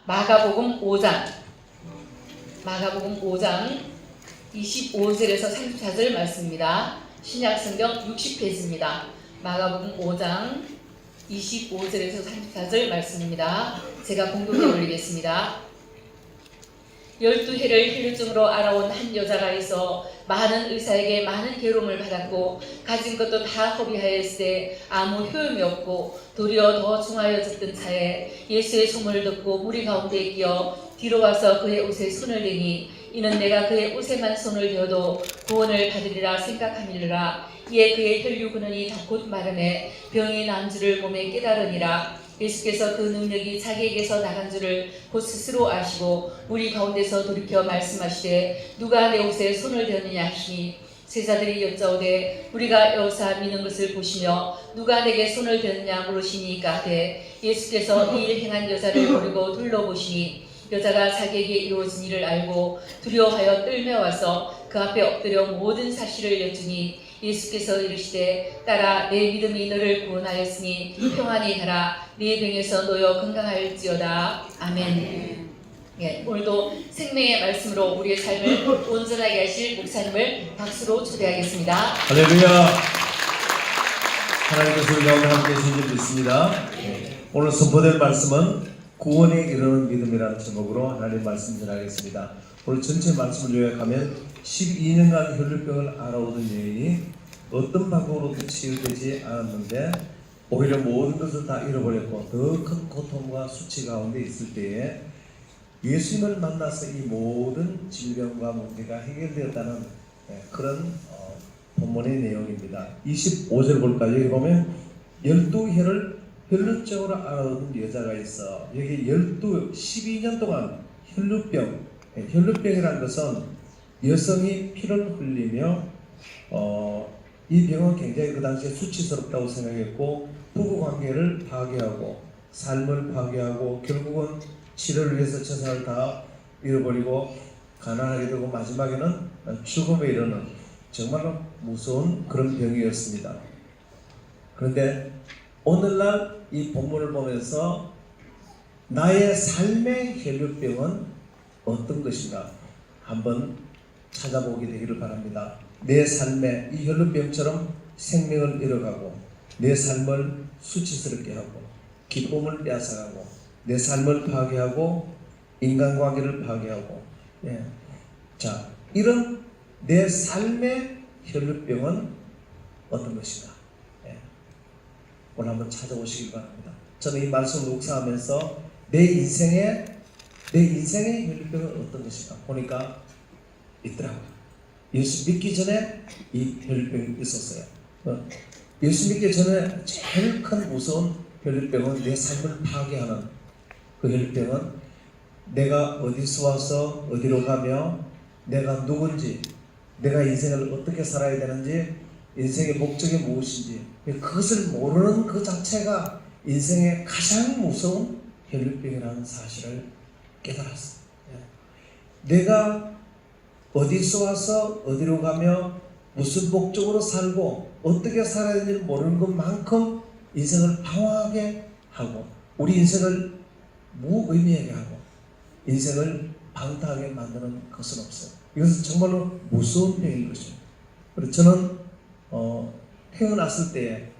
마가복음 5장 25절에서 34절 말씀입니다. 신약성경 60페이지입니다. 마가복음 5장 25절에서 34절 말씀입니다. 제가 공독해 올리겠습니다. 12해를 혈루증으로 알아온 한 여자가 있어 많은 의사에게 많은 괴로움을 받았고 가진 것도 다 허비하였을 때 아무 효용이 없고 도리어 더 중하여졌던 차에 예수의 소문을 듣고 무리 가운데 끼어 뒤로 와서 그의 옷에 손을 대니 이는 내가 그의 옷에만 손을 대어도 구원을 받으리라 생각함이라. 이에 그의 혈류 근원이 다 곧 마름에 병이 난 줄을 몸에 깨달으니라. 예수께서 그 능력이 자기에게서 나간 줄을 곧 스스로 아시고 우리 가운데서 돌이켜 말씀하시되 누가 내 옷에 손을 대었느냐 하시니 제자들이 여짜오되 우리가 여호사 미는 것을 보시며 누가 내게 손을 대었느냐 물으시니까 하되 예수께서 이 일 행한 여자를 버리고 둘러보시니 여자가 자기에게 이루어진 일을 알고 두려워하여 떨며 와서 그 앞에 엎드려 모든 사실을 여쭈니 예수께서 이르시되 딸아 내 믿음이 너를 구원하였으니 평안히 가라. 네 병에서 놓여 건강할지어다. 아멘. 예, 오늘도 생명의 말씀으로 우리의 삶을 온전하게 하실 목사님을 박수로 초대하겠습니다. 할렐루야. 하나님께서 우리 가운데 함께 해주신 줄 믿습니다. 오늘 선포될 말씀은 구원에 이르는 믿음이라는 제목으로 하나님 말씀 전하겠습니다. 오늘 전체 말씀을 요약하면 12년간 혈류병을 앓아오던 여인이 어떤 방법으로도 치유되지 않았는데 오히려 모든 것을 다 잃어버렸고 더 큰 고통과 수치 가운데 있을 때에 예수님을 만나서 이 모든 질병과 문제가 해결되었다는 그런 본문의 내용입니다. 25절 볼까요? 여기 보면 12해를 혈루증으로 앓아오던 여자가 있어. 여기 12년 동안 혈루병이라는 것은 여성이 피를 흘리며 이 병은 굉장히 그 당시에 수치스럽다고 생각했고 부부관계를 파괴하고 삶을 파괴하고 결국은 치료를 위해서 재산을 다 잃어버리고 가난하게 되고 마지막에는 죽음에 이르는 정말로 무서운 그런 병이었습니다. 그런데 오늘날 이 본문을 보면서 나의 삶의 혈류병은 어떤 것인가 한번 찾아보게 되기를 바랍니다. 내 삶에 이 혈류병처럼 생명을 잃어가고 내 삶을 수치스럽게 하고 기쁨을 빼앗아가고 내 삶을 파괴하고 인간관계를 파괴하고 자, 이런 내 삶의 혈류병은 어떤 것인가 오늘 한번 찾아보시기 바랍니다. 저는 이 말씀을 묵상하면서 내 인생의 혈류병은 어떤 것인가 보니까 있더라고요. 예수 믿기 전에 이 혈류병이 있었어요. 예수 믿기 전에 제일 큰 무서운 혈류병은 내 삶을 파괴하는 그 혈류병은 내가 어디서 와서 어디로 가며 내가 누군지 내가 인생을 어떻게 살아야 되는지 인생의 목적이 무엇인지 그것을 모르는 그 자체가 인생의 가장 무서운 혈류병이라는 사실을 깨달았어요. 내가 어디서 와서 어디로 가며 무슨 목적으로 살고 어떻게 살아야 되는지 모르는 것만큼 인생을 방황하게 하고 우리 인생을 무의미하게 하고 인생을 방탕하게 만드는 것은 없어요. 이것은 정말로 무서운 병인 것입니다. 그래서 저는 태어났을 때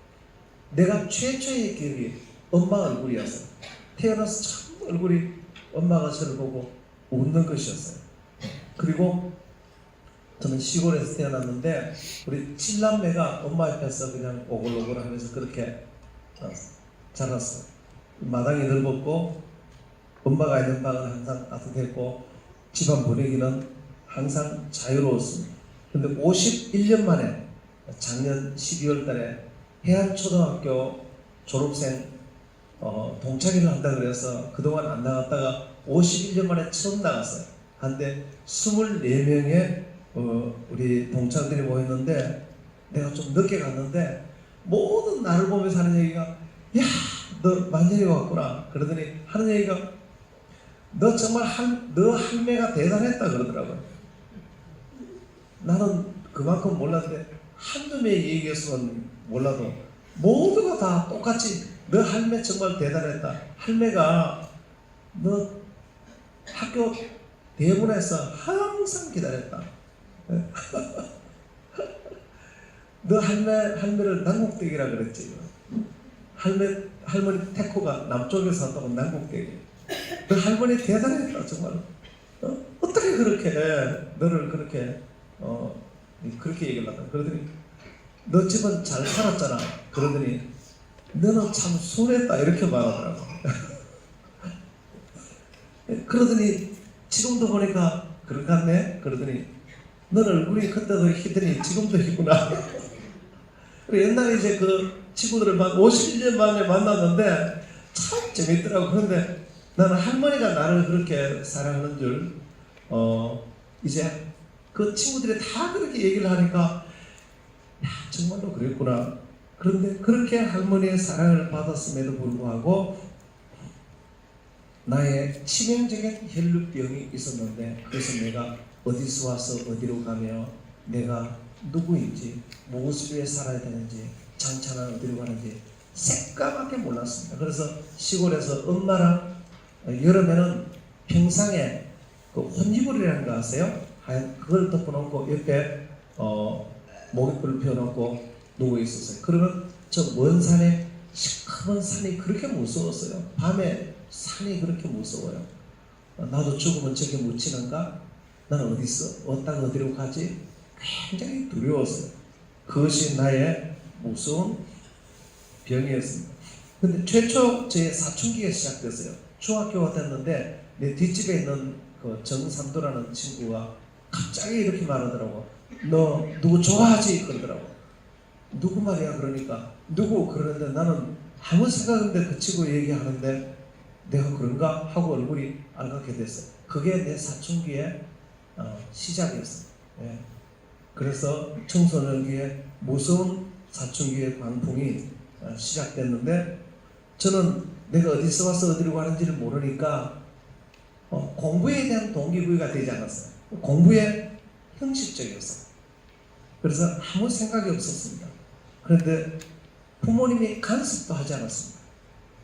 내가 최초의 기억이 엄마 얼굴이었어요. 태어나서 참 얼굴이 엄마가 저를 보고 웃는 것이었어요. 그리고 저는 시골에서 태어났는데 우리 칠남매가 엄마 옆에서 그냥 오글오글 하면서 그렇게 자랐어요. 마당이 넓었고 엄마가 있는 방은 항상 따뜻했고 집안 분위기는 항상 자유로웠습니다. 그런데 51년 만에 작년 12월 달에 해안초등학교 졸업생 동창회를 한다 그래서 그동안 안 나갔다가 51년 만에 처음 나갔어요. 한데 24명의 우리 동창들이 모였는데 내가 좀 늦게 갔는데 모든 나를 보면서 하는 얘기가 야, 너 만년이가 왔구나. 그러더니 하는 얘기가 너 정말 너 할매가 대단했다 그러더라고요. 나는 그만큼 몰랐는데 한두 명의 얘기였으면 몰라도 모두가 다 똑같이 너 할매 정말 대단했다. 할매가 너 학교 대문에서 항상 기다렸다. 너 할매를 남국댁이라 그랬지. 할머니 태코가 남쪽에서 왔다고 남국댁이. 너 할머니 대단했다 정말. 어떻게 그렇게 너를 그렇게 그렇게 얘기를 하다. 그러더니 너 집은 잘 살았잖아. 그러더니 너는 참 순했다 이렇게 말하더라고. 그러더니 지금도 보니까 그런 것 같네. 그러더니 너는 얼굴이 그때도 희더니 지금도 희구나. 옛날에 이제 그 친구들을 51년 만에 만났는데 참 재밌더라고. 그런데 나는 할머니가 나를 그렇게 사랑하는 줄 이제 그 친구들이 다 그렇게 얘기를 하니까 야 정말로 그랬구나. 그런데 그렇게 할머니의 사랑을 받았음에도 불구하고 나의 치명적인 혈류병이 있었는데 그래서 내가 어디서 와서 어디로 가며 내가 누구인지 무엇을 위해 살아야 되는지 장차는 어디로 가는지 새까맣게 몰랐습니다. 그래서 시골에서 엄마랑 여름에는 평상에 그 혼이불이라는 거 아세요? 그걸 덮어놓고 옆에 모깃불을 펴놓고 누워 있었어요. 그러면 저 먼 산에 시커먼 산이 그렇게 무서웠어요. 밤에 산이 그렇게 무서워요. 나도 죽으면 저게 묻히는가? 나는 어디 있어? 어디로 가지? 굉장히 두려웠어요. 그것이 나의 무서운 병이었습니다. 근데 최초 제 사춘기가 시작됐어요. 중학교가 됐는데 내 뒷집에 있는 그 정삼도라는 친구가 갑자기 이렇게 말하더라고. 너 누구 좋아하지? 그러더라고. 누구 말이야? 그러니까 누구? 그러는데 나는 아무 생각 없는데 그 친구 얘기하는데 내가 그런가? 하고 얼굴이 알갛게 됐어요. 그게 내 사춘기의 시작이었어요. 예. 그래서 청소년기에 무서운 사춘기의 광풍이 시작됐는데 저는 내가 어디서 와서 어디로 가는지를 모르니까 공부에 대한 동기부여가 되지 않았어요. 공부에 형식적이었어요. 그래서 아무 생각이 없었습니다. 그런데 부모님이 간섭도 하지 않았습니다.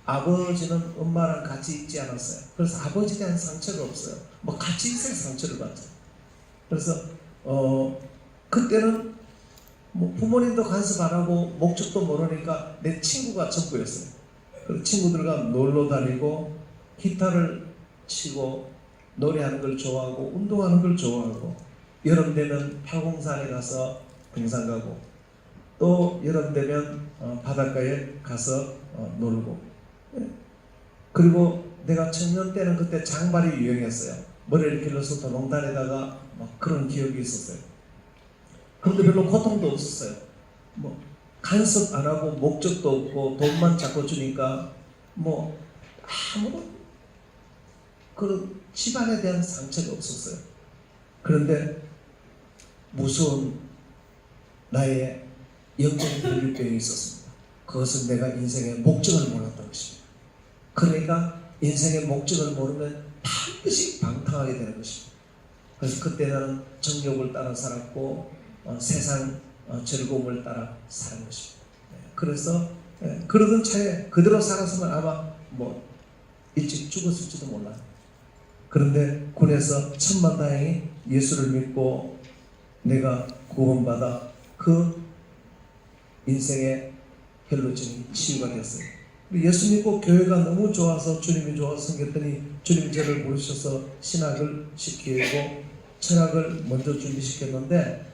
아버지는 엄마랑 같이 있지 않았어요. 그래서 아버지에 대한 상처가 없어요. 뭐 같이 있을 상처를 받죠. 그래서 그때는 뭐 부모님도 간섭 안 하고 목적도 모르니까 내 친구가 전부였어요. 그래서 친구들과 놀러 다니고 기타를 치고 노래하는 걸 좋아하고 운동하는 걸 좋아하고 여름 되면 팔공산에 가서 등산 가고 또 여름 되면 바닷가에 가서 놀고 그리고 내가 청년 때는 그때 장발이 유행했어요. 머리를 길러서 도롱단에다가 막 그런 기억이 있었어요. 그런데 별로 고통도 없었어요. 뭐 간섭 안 하고 목적도 없고 돈만 자꾸 주니까 뭐 아무런 그런 집안에 대한 상처가 없었어요. 그런데 무서운 나의 영적인 혈류병이 있었습니다. 그것은 내가 인생의 목적을 몰랐던 것입니다. 그러니까 인생의 목적을 모르면 반드시 방탕하게 되는 것입니다. 그래서 그때 나는 정욕을 따라 살았고 세상 즐거움을 따라 사는 것입니다. 그래서 그러던 차에 그대로 살았으면 아마 뭐 일찍 죽었을지도 몰라요. 그런데 군에서 천만다행히 예수를 믿고 내가 구원받아 그 인생의 혈루증이 치유가 됐어요. 예수 믿고 교회가 너무 좋아서 주님이 좋아서 생겼더니 주님이 저를 부르셔서 신학을 시키고 철학을 먼저 준비시켰는데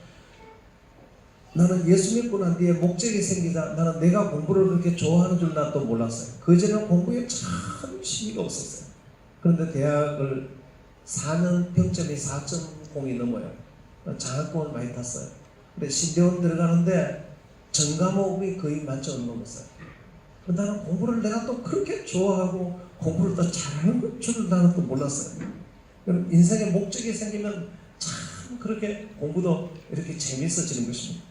나는 예수 믿고 난 뒤에 목적이 생기자 나는 내가 공부를 그렇게 좋아하는 줄 난 또 몰랐어요. 그전에는 공부에 참 심의가 없었어요. 그런데 대학을 4년 평점이 4.0이 넘어요. 장학금을 많이 탔어요. 근데 신대원 들어가는데 전 과목이 거의 만점을 넘었어요. 나는 공부를 내가 또 그렇게 좋아하고 공부를 더 잘하는 줄 나는 또 몰랐어요. 인생의 목적이 생기면 참 그렇게 공부도 이렇게 재미있어지는 것입니다.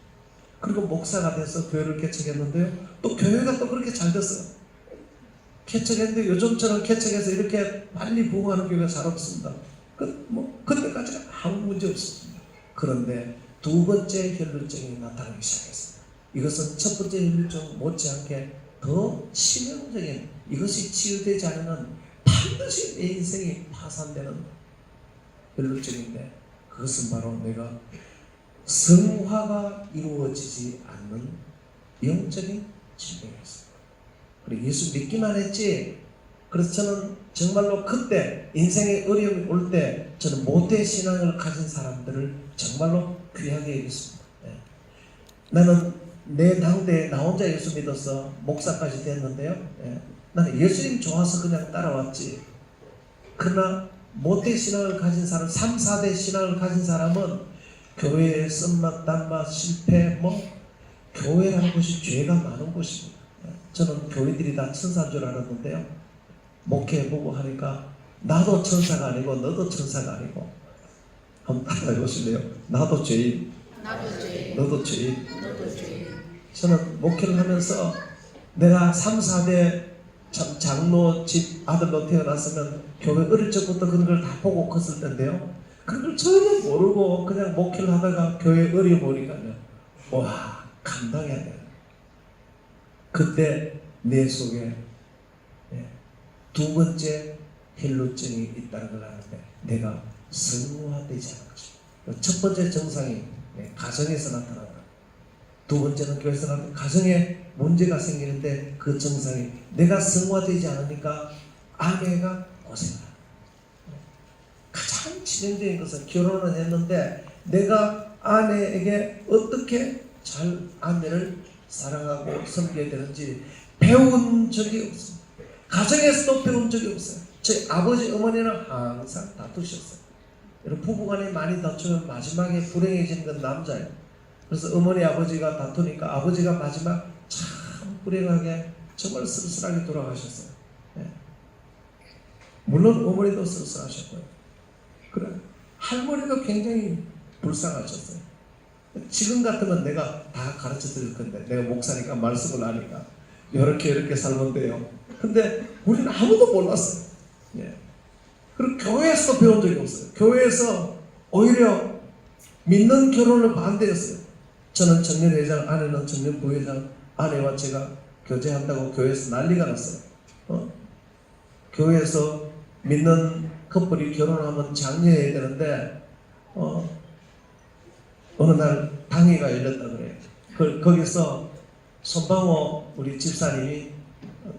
그리고 목사가 돼서 교회를 개척했는데요. 또 교회가 또 그렇게 잘 됐어요. 개척했는데 요즘처럼 개척해서 이렇게 빨리 부흥하는 교회가 잘 없습니다. 그때까지는 아무 문제 없었습니다. 그런데 두 번째 혈루증이 나타나기 시작했습니다. 이것은 첫 번째 혈루증 못지않게 더 치명적인 이것이 치유되지 않으면 반드시 내 인생이 파산되는 혈루증인데 그것은 바로 내가 성화가 이루어지지 않는 영적인 질병이었어요. 그리고 예수 믿기만 했지. 그래서 저는 정말로 그때 인생의 어려움이 올 때 저는 모태 신앙을 가진 사람들을 정말로 귀하게 여겼습니다. 나는 내 당대에 나 혼자 예수 믿어서 목사까지 됐는데요. 나는 예수님 좋아서 그냥 따라왔지. 그러나 모태 신앙을 가진 사람, 3, 4대 신앙을 가진 사람은 교회의 쓴맛, 단맛, 실패, 교회라는 것이 죄가 많은 곳입니다. 저는 교회들이 다 천사인 줄 알았는데요. 목회해보고 하니까 나도 천사가 아니고 너도 천사가 아니고 한번 따라해 보실래요? 나도 죄인, 너도 죄인. 저는 목회를 하면서 내가 3, 4대 장로 집 아들로 태어났으면 교회 어릴 적부터 그런 걸 다 보고 컸을 텐데요. 그런 걸 전혀 모르고 그냥 목회를 하다가 교회 어려 보니까요. 와, 감당이 안 돼요. 그때 내 속에 두 번째 혈루증이 있다는 걸 아는데 내가 성화되지 않은 것입니다. 첫 번째 정상이 가정에서 나타난다. 두 번째는 교회에서 나타나는 가정에 문제가 생기는데 그 정상이 내가 성화되지 않으니까 아내가 고생한다. 가장 치명적인 것은 결혼을 했는데 내가 아내에게 어떻게 잘 아내를 사랑하고 섬겨야 되는지 배운 적이 없습니다. 가정에서도 배운 적이 없어요. 제 아버지 어머니는 항상 다투셨어요. 여러분 부부간에 많이 다투면 마지막에 불행해지는 건 남자예요. 그래서 어머니 아버지가 다투니까 아버지가 마지막 참 불행하게 정말 쓸쓸하게 돌아가셨어요. 물론 어머니도 쓸쓸하셨고요. 그래 할머니도 굉장히 불쌍하셨어요. 지금 같으면 내가 다 가르쳐 드릴 건데 내가 목사니까 말씀을 아니까 이렇게 살면 돼요. 근데 우리는 아무도 몰랐어요. 그리고 교회에서도 배운 적이 없어요. 교회에서 오히려 믿는 결혼을 반대했어요. 저는 청년회장, 아내는 청년부회장, 아내와 제가 교제한다고 교회에서 난리가 났어요. 교회에서 믿는 커플이 결혼하면 장려해야 되는데 어느 날 당회가 열렸다 그래요. 거기서 손방호 우리 집사님이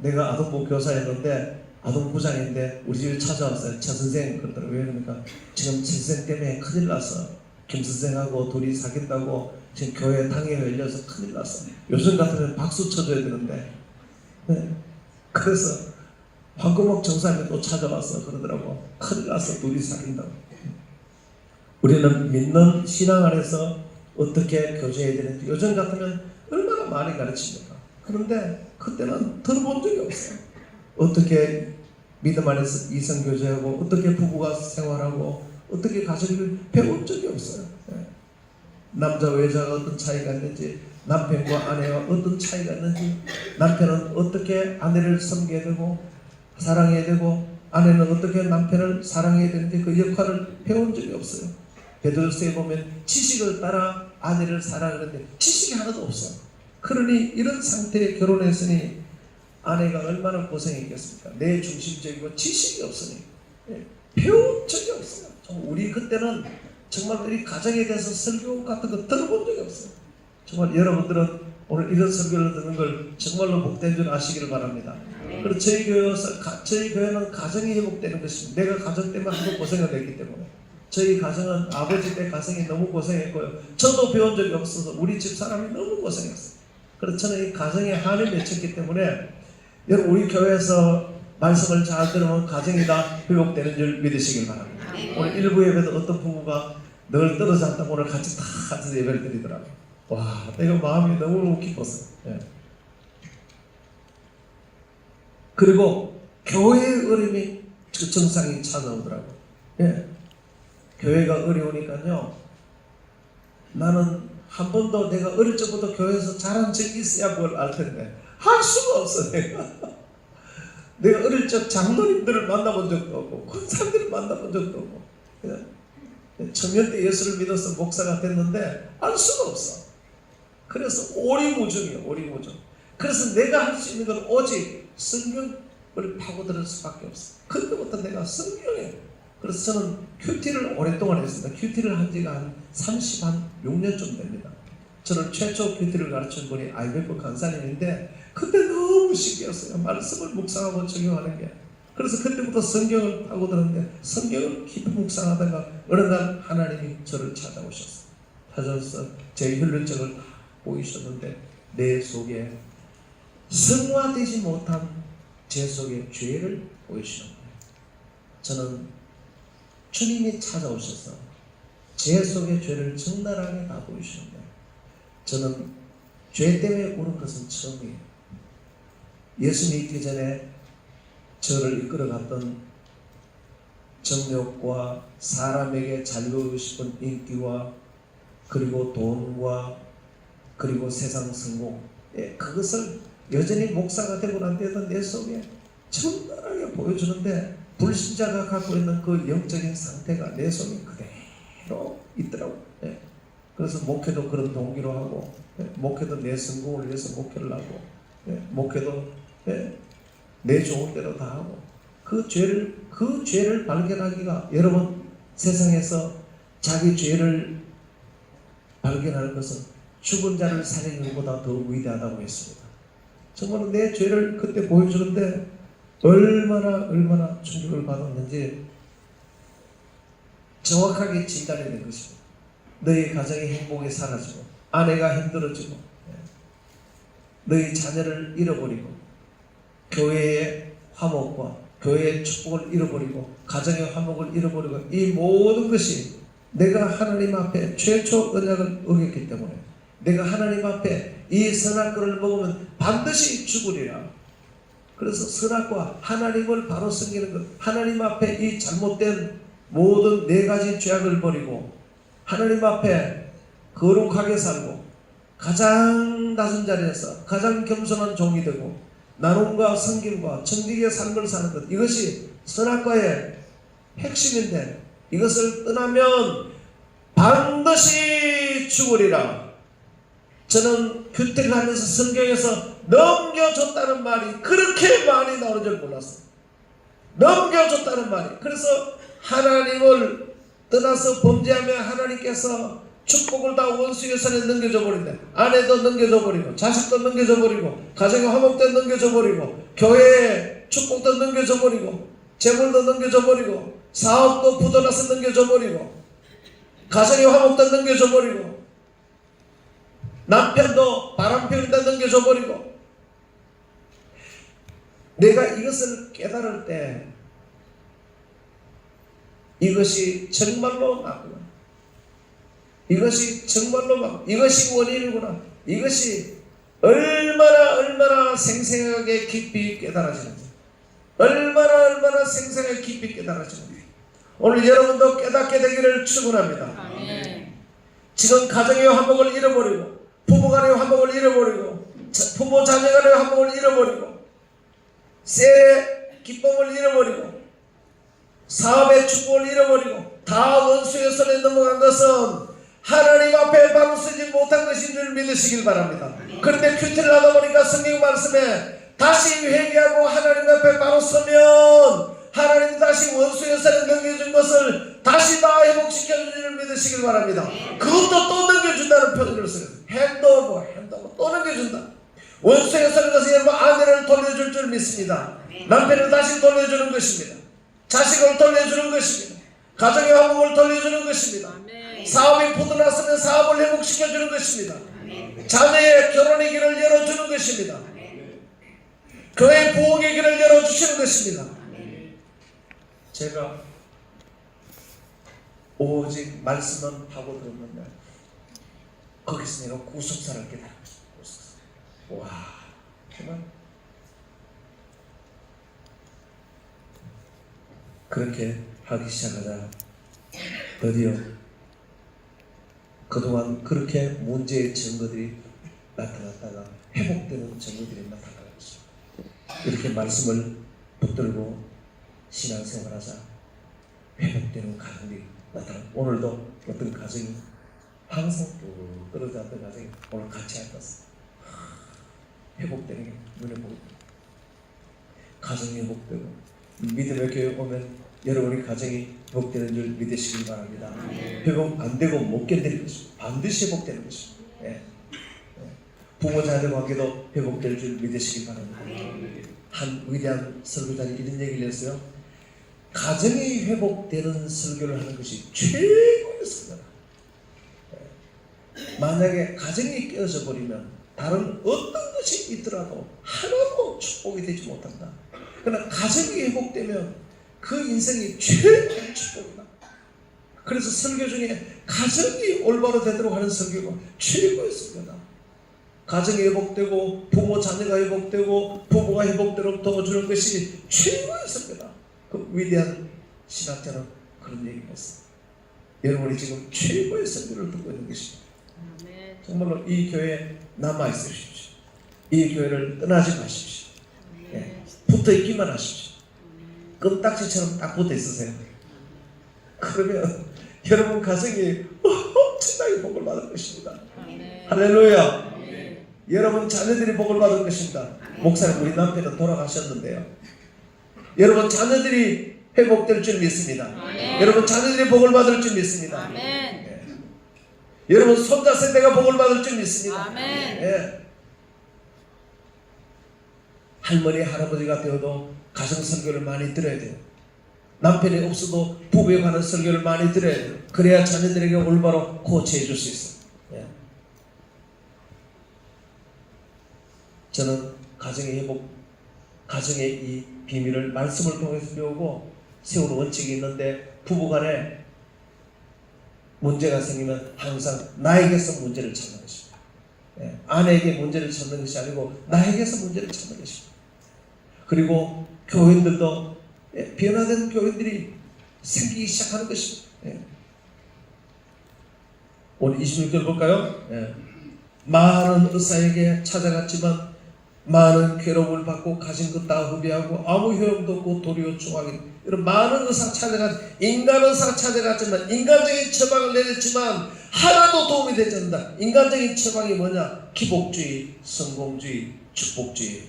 내가 아동부 교사였는데 아동부장인데 우리 집에 찾아왔어요. 차 선생 그러더라고요. 왜 그러니까 지금 차 선생 때문에 큰일 났어. 김 선생하고 둘이 사귄다고 지금 교회 당회가 열려서 큰일 났어. 요즘 같으면 박수 쳐줘야 되는데. 그래서 황금옥 정사님이 또 찾아와서 그러더라고. 큰일 났어. 둘이 사귄다고. 우리는 믿는 신앙 안에서 어떻게 교제해야 되는지 요즘 같으면 얼마나 많이 가르칩니까? 그런데 그때는 들어본 적이 없어요. 어떻게 믿음 안에서 이성교제하고 어떻게 부부가 생활하고 어떻게 가정을 배운 적이 없어요. 남자 외자가 어떤 차이가 있는지 남편과 아내와 어떤 차이가 있는지 남편은 어떻게 아내를 섬겨야 되고 사랑해야 되고 아내는 어떻게 남편을 사랑해야 되는지 그 역할을 배운 적이 없어요. 베드로서에 보면 지식을 따라 아내를 사랑하는데 지식이 하나도 없어요. 그러니 이런 상태에 결혼했으니 아내가 얼마나 고생했겠습니까? 내 중심적이고 지식이 없으니 배운 적이 없어요. 우리 그때는 정말 우리 가정에 대해서 설교 같은 거 들어본 적이 없어요. 정말 여러분들은 오늘 이런 설교를 듣는 걸 정말로 복된 줄 아시기를 바랍니다. 그리고 저희 교회는 가정이 회복되는 것입니다. 내가 가정 때문에 하도 고생을 했기 때문에 저희 가정은 아버지 때 가정이 너무 고생했고요. 저도 배운 적이 없어서 우리 집 사람이 너무 고생했어요. 그래서 저는 이 가정에 한을 맺혔기 때문에 여러분 우리 교회에서 말씀을 잘 들으면 가정이 다 회복되는 줄 믿으시길 바랍니다. 오늘 일부 예배도 어떤 부부가 늘 떨어져 앉다고 오늘 같이 다 같이 예배를 드리더라고요. 와, 내가 마음이 너무 기뻤어요. 그리고 교회의 어려움이 정상이 찾아오더라고요. 교회가 어려우니까요. 나는 한 번도 내가 어릴 적부터 교회에서 자란 적이 있어야 뭘 알 텐데 할 수가 없어 내가 어릴 적 장로님들을 만나본 적도 없고 권사님들을 만나본 적도 없고 청년 때 예수를 믿어서 목사가 됐는데 알 수가 없어. 그래서 오리무중이에요. 오리무중. 그래서 내가 할 수 있는 건 오직 성경을 파고들을 수밖에 없어. 그때부터 내가 성경에 그래서 저는 큐티를 오랫동안 했습니다. 큐티를 한 지가 한 36년쯤 됩니다. 저는 최초 큐티를 가르친 분이 IMF 강사님인데 그때 너무 신기했어요. 말씀을 묵상하고 적용하는 게. 그래서 그때부터 성경을 파고들었는데 성경을 깊이 묵상하다가 어느 날 하나님이 저를 찾아오셨어요. 찾아와서 제 혈루증을 다 보이셨는데 내 속에 성화되지 못한 제 속에 죄를 보이시는 거예요. 저는 주님이 찾아오셔서 제 속의 죄를 적나라하게 다 보이시는 거예요. 저는 죄 때문에 오는 것은 처음이에요. 예수 믿기 전에 저를 이끌어갔던 정욕과 사람에게 잘 보이고 싶은 인기와 그리고 돈과 그리고 세상 성공, 그것을 여전히 목사가 되고 난 뒤에도 내 속에 적나라하게 보여주는데 불신자가 갖고 있는 그 영적인 상태가 내 속에 그대로 있더라고요. 그래서 목회도 그런 동기로 하고, 목회도 내 성공을 위해서 목회를 하고, 목회도 내 좋은 대로 다 하고, 그 죄를 발견하기가, 여러분 세상에서 자기 죄를 발견하는 것은 죽은 자를 살리는 것보다 더 위대하다고 했습니다. 정말 내 죄를 그때 보여주는데 얼마나 충격을 받았는지 정확하게 진단해낸 것입니다. 너희 가정의 행복이 사라지고 아내가 힘들어지고 너희 자녀를 잃어버리고 교회의 화목과 교회의 축복을 잃어버리고 가정의 화목을 잃어버리고 이 모든 것이 내가 하나님 앞에 최초 언약을 어겼기 때문에 내가 하나님 앞에 이 선악과를 먹으면 반드시 죽으리라. 그래서 선악과 하나님을 바로 섬기는 것, 하나님 앞에 이 잘못된 모든 네 가지 죄악을 버리고 하나님 앞에 거룩하게 살고 가장 낮은 자리에서 가장 겸손한 종이 되고 나눔과 섬김과 정직의 삶을 사는 것, 이것이 선악과의 핵심인데 이것을 떠나면 반드시 죽으리라. 저는 큐티를 하면서 성경에서 넘겨줬다는 말이 그렇게 많이 나오는 줄 몰랐어요. 넘겨줬다는 말이. 그래서 하나님을 떠나서 범죄하면 하나님께서 축복을 다 원수의 손에 넘겨줘 버린다. 아내도 넘겨줘 버리고 자식도 넘겨줘 버리고 가정의 화목도 넘겨줘 버리고 교회의 축복도 넘겨줘 버리고 재물도 넘겨줘 버리고 사업도 부도나서 넘겨줘 버리고 가정의 화목도 넘겨줘 버리고 남편도 바람 피우는데 넘겨줘 버리고. 내가 이것을 깨달을 때 이것이 정말로 맞구나, 이것이 정말로 맞구나, 이것이 원인이구나, 이것이 얼마나 생생하게 깊이 깨달아지는지, 얼마나 생생하게 깊이 깨달아지는지 오늘 여러분도 깨닫게 되기를 축원합니다. 아멘. 지금 가정의 화목을 잃어버리고 부부간의 화목을 잃어버리고 부모 자녀간의 화목을 잃어버리고 세의 기쁨을 잃어버리고 사업의 축복을 잃어버리고 다 원수의 손에 넘어간 것은 하나님 앞에 바로 쓰지 못한 것인 줄 믿으시길 바랍니다. 그런데 큐티를 하다 보니까 성경 말씀에 다시 회개하고 하나님 앞에 바로 서면 하나님 다시 원수의 손에 넘겨준 것을 다시 다 회복시켜주는 줄 믿으시길 바랍니다. 그것도 또 넘겨준다는 표현을 써요. 핸드오버 또 넘겨준다. 원수의 손에 가서 여러분 아내를 돌려줄 줄 믿습니다. 남편을 다시 돌려주는 것입니다. 자식을 돌려주는 것입니다. 가정의 화목을 돌려주는 것입니다. 사업이 부도났으면 사업을 회복시켜주는 것입니다. 자녀의 결혼의 길을 열어주는 것입니다. 교회 부흥의 길을 열어주시는 것입니다. 제가 오직 말씀만 파고들었는데 거기서 내가 구속사를 깨달았어요. 와, 정말 그렇게 하기 시작하자 드디어 그동안 그렇게 문제의 증거들이 나타났다가 회복되는 증거들이 나타나고 있어요. 이렇게 말씀을 붙들고 신앙생활하자 회복되는 가정이 나타나고, 오늘도 어떤 가정이 항상 뚝 떨어졌던 가정이 오늘 같이 앉았어요. 회복되는 게 눈에 보입니다. 가정이 회복되고 믿음의 교회 오면 여러분의 가정이 회복되는 줄 믿으시길 바랍니다. 회복 안 되고 못 견딜 것입니다. 반드시 회복되는 것입니다. 예. 부모 자녀 관계도 회복될 줄 믿으시길 바랍니다. 한 위대한 설교자는 이런 얘기를 했어요. 가정이 회복되는 설교를 하는 것이 최고의 설교다. 만약에 가정이 깨어져 버리면 다른 어떤 것이 있더라도 하나도 축복이 되지 못한다. 그러나 가정이 회복되면 그 인생이 최고의 축복이다. 그래서 설교 중에 가정이 올바로 되도록 하는 설교가 최고의 설교다. 가정이 회복되고 부모 자녀가 회복되고 부부가 회복되도록 도와주는 것이 최고의 설교다. 그 위대한 신학자는 그런 얘기를 했어요. 여러분이 지금 최고의 설교를 듣고 있는 것입니다. 정말로 이 교회에 남아있으십시오. 이 교회를 떠나지 마십시오. 예, 붙어있기만 하십시오. 껌딱지처럼 딱 붙어있으세요. 그러면 여러분 가정이 엄청나게 복을 받을 것입니다. 할렐루야. 여러분 자녀들이 복을 받을 것입니다. 목사님, 우리 남편은 돌아가셨는데요, 여러분 자녀들이 회복될 줄 믿습니다. 여러분 자녀들이 복을 받을 줄 믿습니다. 여러분 손자 세대가 복을 받을 줄 믿습니다. 예. 할머니 할아버지가 되어도 가정 설교를 많이 들어야 돼요. 남편이 없어도 부부에 관한 설교를 많이 들어야 돼요. 그래야 자녀들에게 올바로 코치해 줄 수 있어요. 예. 저는 가정의 회복, 가정의 이 비밀을 말씀을 통해서 배우고 세우는 원칙이 있는데, 부부간에 문제가 생기면 항상 나에게서 문제를 찾는 것입니다. 예, 아내에게 문제를 찾는 것이 아니고 나에게서 문제를 찾는 것입니다. 그리고 교인들도 변화된 교인들이 생기기 시작하는 것입니다. 예. 오늘 26절 볼까요? 예. 많은 의사에게 찾아갔지만 많은 괴로움을 받고 가진 것 다 허비하고 아무 효용도 없고 도리어 중하게. 이런 많은 의사 찾아갔, 인간 의사 찾아갔지만 인간적인 처방을 내렸지만 하나도 도움이 되지 않는다. 인간적인 처방이 뭐냐? 기복주의, 성공주의, 축복주의.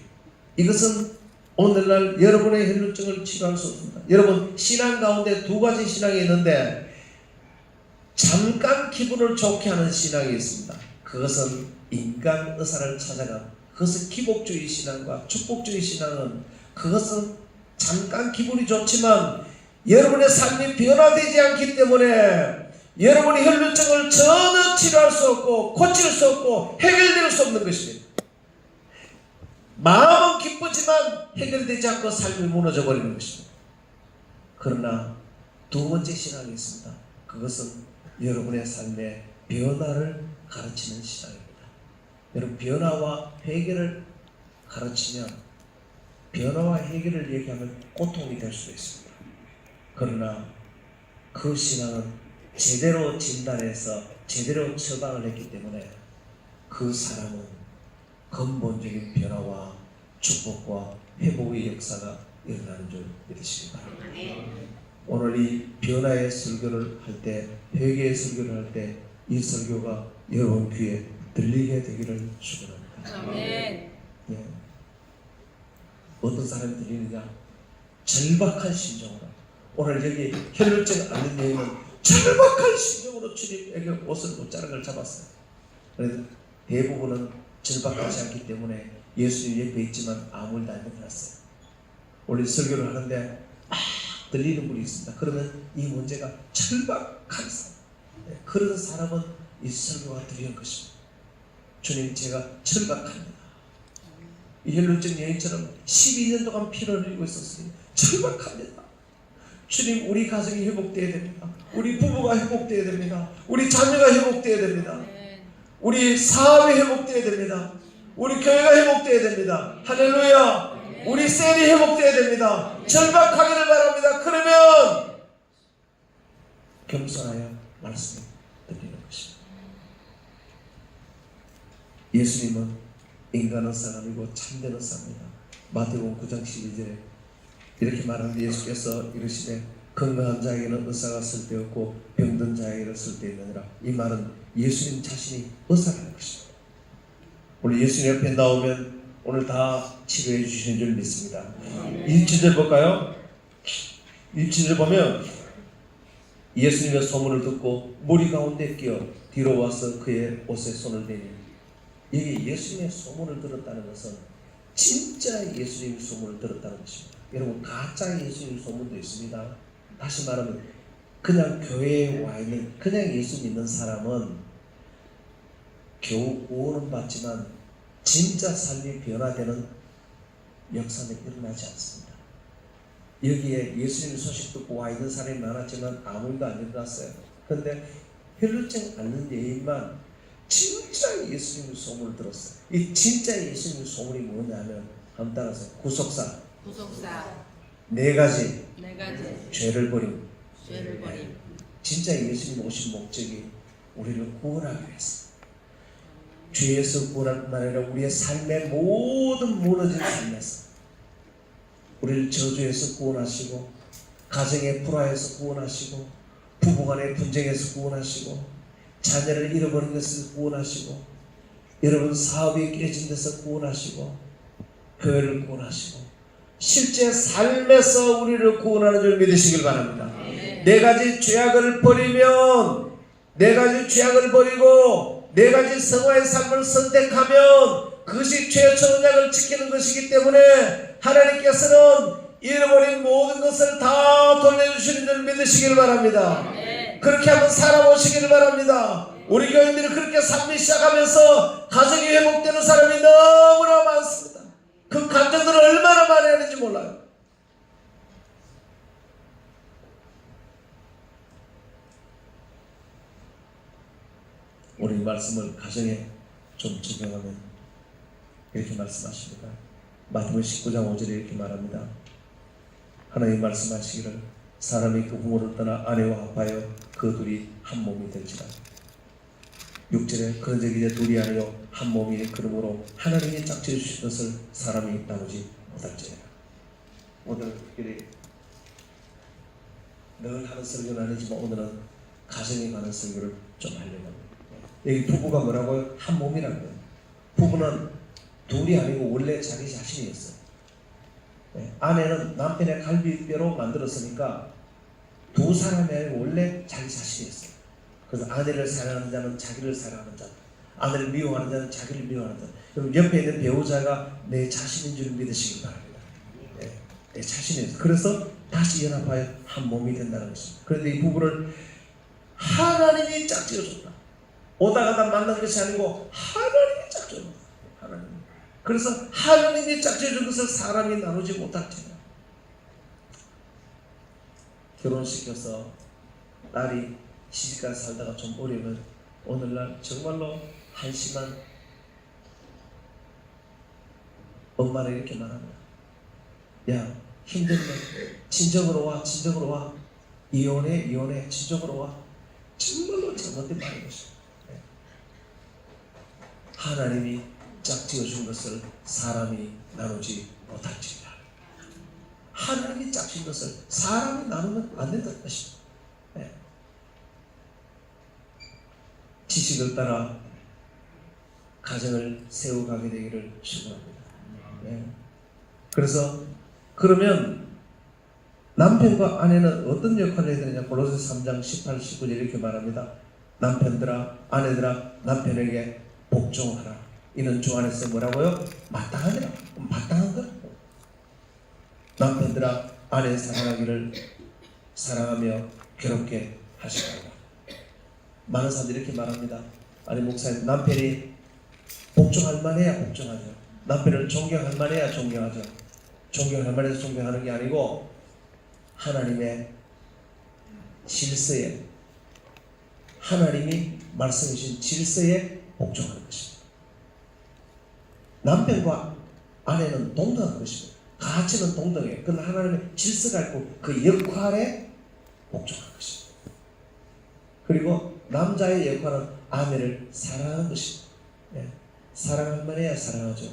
이것은 오늘날 여러분의 혈루증을 치료할 수 없습니다. 여러분 신앙 가운데 두 가지 신앙이 있는데, 잠깐 기분을 좋게 하는 신앙이 있습니다. 그것은 인간 의사를 찾아간, 그것은 기복주의 신앙과 축복주의 신앙은, 그것은 잠깐 기분이 좋지만 여러분의 삶이 변화되지 않기 때문에 여러분의 혈루증을 전혀 치료할 수 없고 고칠 수 없고 해결될 수 없는 것입니다. 마음은 기쁘지만 해결되지 않고 삶이 무너져 버리는 것입니다. 그러나 두 번째 신앙이 있습니다. 그것은 여러분의 삶의 변화를 가르치는 신앙입니다. 여러분 변화와 해결을 가르치면, 변화와 해결을 얘기하면 고통이 될 수 있습니다. 그러나 그 신앙은 제대로 진단해서 제대로 처방을 했기 때문에 그 사람은 근본적인 변화와 축복과 회복의 역사가 일어나는 줄 믿으시기 바랍니다. 오늘 이 변화의 설교를 할 때, 회개의 설교를 할 때 이 설교가 여러분 귀에 들리게 되기를 축원합니다. 아멘. 예. 어떤 사람이 들리느냐? 절박한 심정으로. 오늘 여기 혈루증 앓는 여인은 절박한 심정으로 주님에게 옷을 옷자락을 잡았어요. 그래서 대부분은 절박하지 않기 때문에 예수님 옆에 있지만 아무 일도 안 일어났어요. 오늘 설교를 하는데 막 들리는 분이 있습니다. 그러면 이 문제가 절박한 사람, 그런 사람은 이 설교가 들리는 것입니다. 주님, 제가 절박합니다. 이 혈루증 여인처럼 12년 동안 피를 흘리고 있었으니 절박합니다. 주님, 우리 가정이 회복되어야 됩니다. 우리 부부가 회복되어야 됩니다. 우리 자녀가 회복되어야 됩니다. 우리 사업이 회복되어야 됩니다. 우리 교회가 회복되어야 됩니다. 할렐루야. 우리 셀이 회복되어야 됩니다. 절박하기를 바랍니다. 그러면 겸손하여 말씀을 드리는 것입니다. 예수님은 인간은 사람이고 참되는 사람이다. 마태복음 9장 12절에 이렇게 말하는데, 예수께서 이르시되 건강한 자에게는 의사가 쓸데없고 병든 자에게는 쓸데있느니라. 이 말은 예수님 자신이 의사라는 것입니다. 오늘 예수님 옆에 나오면 오늘 다 치료해 주시는 줄 믿습니다. 27절 볼까요? 1절을 보면 예수님의 소문을 듣고 무리 가운데 끼어 뒤로 와서 그의 옷에 손을 대니, 이게 예수님의 소문을 들었다는 것은 진짜 예수님의 소문을 들었다는 것입니다. 여러분, 가짜 예수님의 소문도 있습니다. 다시 말하면 그냥 교회에 와 있는 그냥 예수 믿는 사람은 겨우 구원은 받지만 진짜 삶이 변화되는 역사는 일어나지 않습니다. 여기에 예수님 소식 듣고 와 있는 사람이 많았지만 아무 일도 안 일어났어요. 그런데 혈루증 앓는 여인만 진짜 예수님의 소문을 들었어요. 이 진짜 예수님의 소문이 뭐냐면, 한번 따라서 구속사 네 가지 죄를 버림. 진짜 예수님 오신 목적이 우리를 구원하기 위해서, 죄에서 구원할 뿐만 아니라 우리의 삶의 모든 무너진 삶에서 우리를 저주에서 구원하시고, 가정의 불화에서 구원하시고, 부부간의 분쟁에서 구원하시고, 자녀를 잃어버린 것에서 구원하시고, 여러분 사업이 깨진 데서 구원하시고, 교회를 구원하시고, 실제 삶에서 우리를 구원하는 줄 믿으시길 바랍니다. 네 가지 죄악을 버리면, 네 가지 죄악을 버리고 네 가지 성화의 삶을 선택하면 그것이 죄의 언약을 지키는 것이기 때문에 하나님께서는 잃어버린 모든 것을 다 돌려주시는 줄 믿으시길 바랍니다. 그렇게 한번 살아보시길 바랍니다. 우리 교인들이 그렇게 삶이 시작하면서 가정이 회복되는 사람이 너무나 많습니다. 그 감정들을 얼마나 많이 하는지 몰라요. 우리 말씀을 가정에 좀 적용하면 이렇게 말씀하십니다. 마태복음 19장 5절에 이렇게 말합니다. 하나님 말씀하시기를 사람이 그 부모를 떠나 아내와 합하여 그 둘이 한 몸이 될지라. 6절에 그런즉 이제 둘이 아니요 한 몸이니 그러므로 하나님이 짝지어 주신 것을 사람이 나누지 못할지라. 오늘 특별히 늘 하는 설교는 아니지만 오늘은 가정에 관한 설교를 좀 하려고 합니다. 여기 부부가 뭐라고요? 한 몸이라고요. 부부는 둘이 아니고 원래 자기 자신이었어요. 아내는 남편의 갈비뼈로 만들었으니까 두 사람이 아니고 원래 자기 자신이었어요. 그래서 아내를 사랑하는 자는 자기를 사랑하는 자, 아내를 미워하는 자는 자기를 미워하는 자. 그럼 옆에 있는 배우자가 내 자신인 줄 믿으시기 바랍니다. 내 자신이었어요. 그래서 다시 연합하여 한 몸이 된다는 것입니다. 그런데 이 부부를 하나님이 짝지어줬다. 오다 가다 만난 것이 아니고 하나님이 짝지어준 거예요. 하나님. 그래서 하나님이 짝지어준 것을 사람이 나누지 못할지라. 결혼시켜서 딸이 시집가서 살다가 좀 어려우면 오늘날 정말로 한심한 엄마는 이렇게 말합니다. 야, 힘들면 친정으로 와, 친정으로 와. 이혼해, 친정으로 와. 정말로 잘못된 말인 것입니다. 하나님이 짝지어준 것을 사람이 나누지 못할지라. 하나님이 짝진 것을 사람이 나누면 안 된다는 것입니다. 지식을 따라 가정을 세워가게 되기를 축원합니다. 그래서 그러면 남편과 아내는 어떤 역할을 해야 되느냐? 골로새 3장 18, 19절 이렇게 말합니다. 남편들아, 아내들아, 남편에게 복종하라. 이는 주 안에서 뭐라고요? 마땅하니라. 마땅한 거라. 남편들아, 아내 사랑하기를 사랑하며 괴롭게 하시라. 많은 사람들이 이렇게 말합니다. 아니 목사님, 남편이 복종할 만해야 복종하죠. 남편을 존경할 만해야 존경하죠. 존경할 만해서 존경하는 게 아니고 하나님의 질서에, 하나님이 말씀해 주신 질서에 복종하는 것입니다. 남편과 아내는 동등한 것입니다. 가치는 동등해요. 그러나 하나님의 질서가 있고 그 역할에 복종하는 것입니다. 그리고 남자의 역할은 아내를 사랑하는 것입니다. 사랑할 만해야 사랑하죠.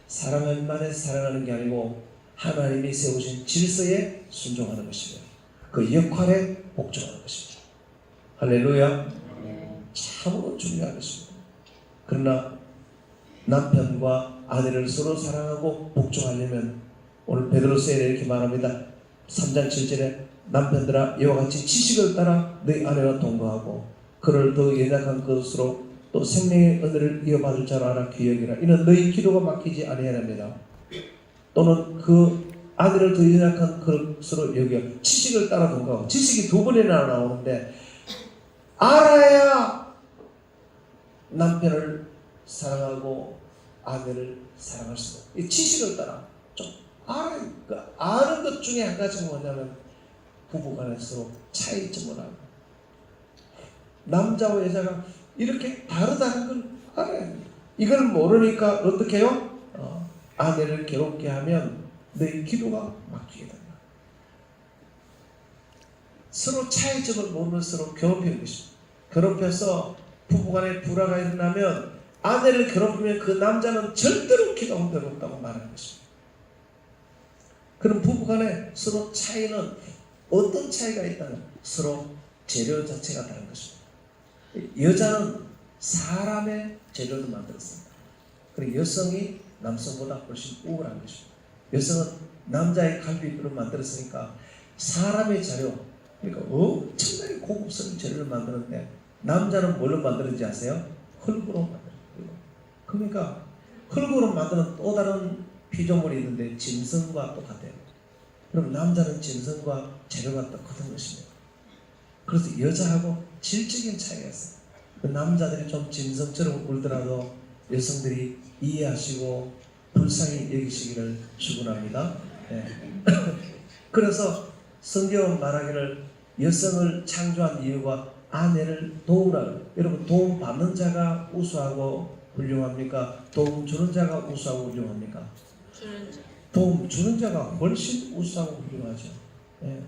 사랑할 만해 사랑하는 게 아니고 하나님이 세우신 질서에 순종하는 것입니다. 그 역할에 복종하는 것입니다. 할렐루야. 참으로 중요한 것입니다. 그러나 남편과 아내를 서로 사랑하고 복종하려면 오늘 베드로서에 이렇게 말합니다. 3장 7절에 남편들아 이와 같이 지식을 따라 너희 아내와 동거하고 그를 더 연약한 것으로 또 생명의 은혜를 이어받을 자로 알아 기억이라. 이는 너희 기도가 막히지 아니하랍니다. 또는 그 아들을 더 연약한 것으로 여겨 지식을 따라 동거하고. 지식이 두 번이나 나오는데 알아야 남편을 사랑하고 아내를 사랑할 수 있어요. 이 지식을 따라 좀 알아야. 그러니까 아는 것 중에 한 가지가 뭐냐면 부부간에 서로 차이점을 알고, 남자와 여자가 이렇게 다르다는 걸 알아야 합니다. 이걸 모르니까 어떻게 해요? 아내를 괴롭게 하면 너희 기도가 막히게 된다. 서로 차이점을 모르면 서로 괴롭히는 것입니다. 괴롭혀서 부부간에 불화가 일어나면 아내를 괴롭히면 그 남자는 절대로 기도 혼대로 없다고 말하는 것입니다. 그럼 부부간에 서로 차이는 어떤 차이가 있다면 서로 재료 자체가 다른 것입니다. 여자는 사람의 재료를 만들었습니다. 그리고 여성이 남성보다 훨씬 우월한 것입니다. 여성은 남자의 갈비뼈를 만들었으니까 사람의 재료, 그러니까 엄청나게 고급스러운 재료를 만드는데 남자는 뭘로 만드는지 아세요? 흙으로 만들어요. 그러니까 흙으로 만드는 또 다른 피조물이 있는데 짐승과 똑같아요. 그럼 남자는 짐승과 재료가 똑같은 것입니다. 그래서 여자하고 질적인 차이가 있어요. 그 남자들이 좀 짐승처럼 울더라도 여성들이 이해하시고 불쌍히 여기시기를 축원합니다. 네. 그래서 성경은 말하기를 여성을 창조한 이유가 아내를 도우라. 여러분, 도움 받는 자가 우수하고 훌륭합니까? 도움 주는 자가 우수하고 훌륭합니까? 도움 주는 자가 훨씬 우수하고 훌륭하죠. 예.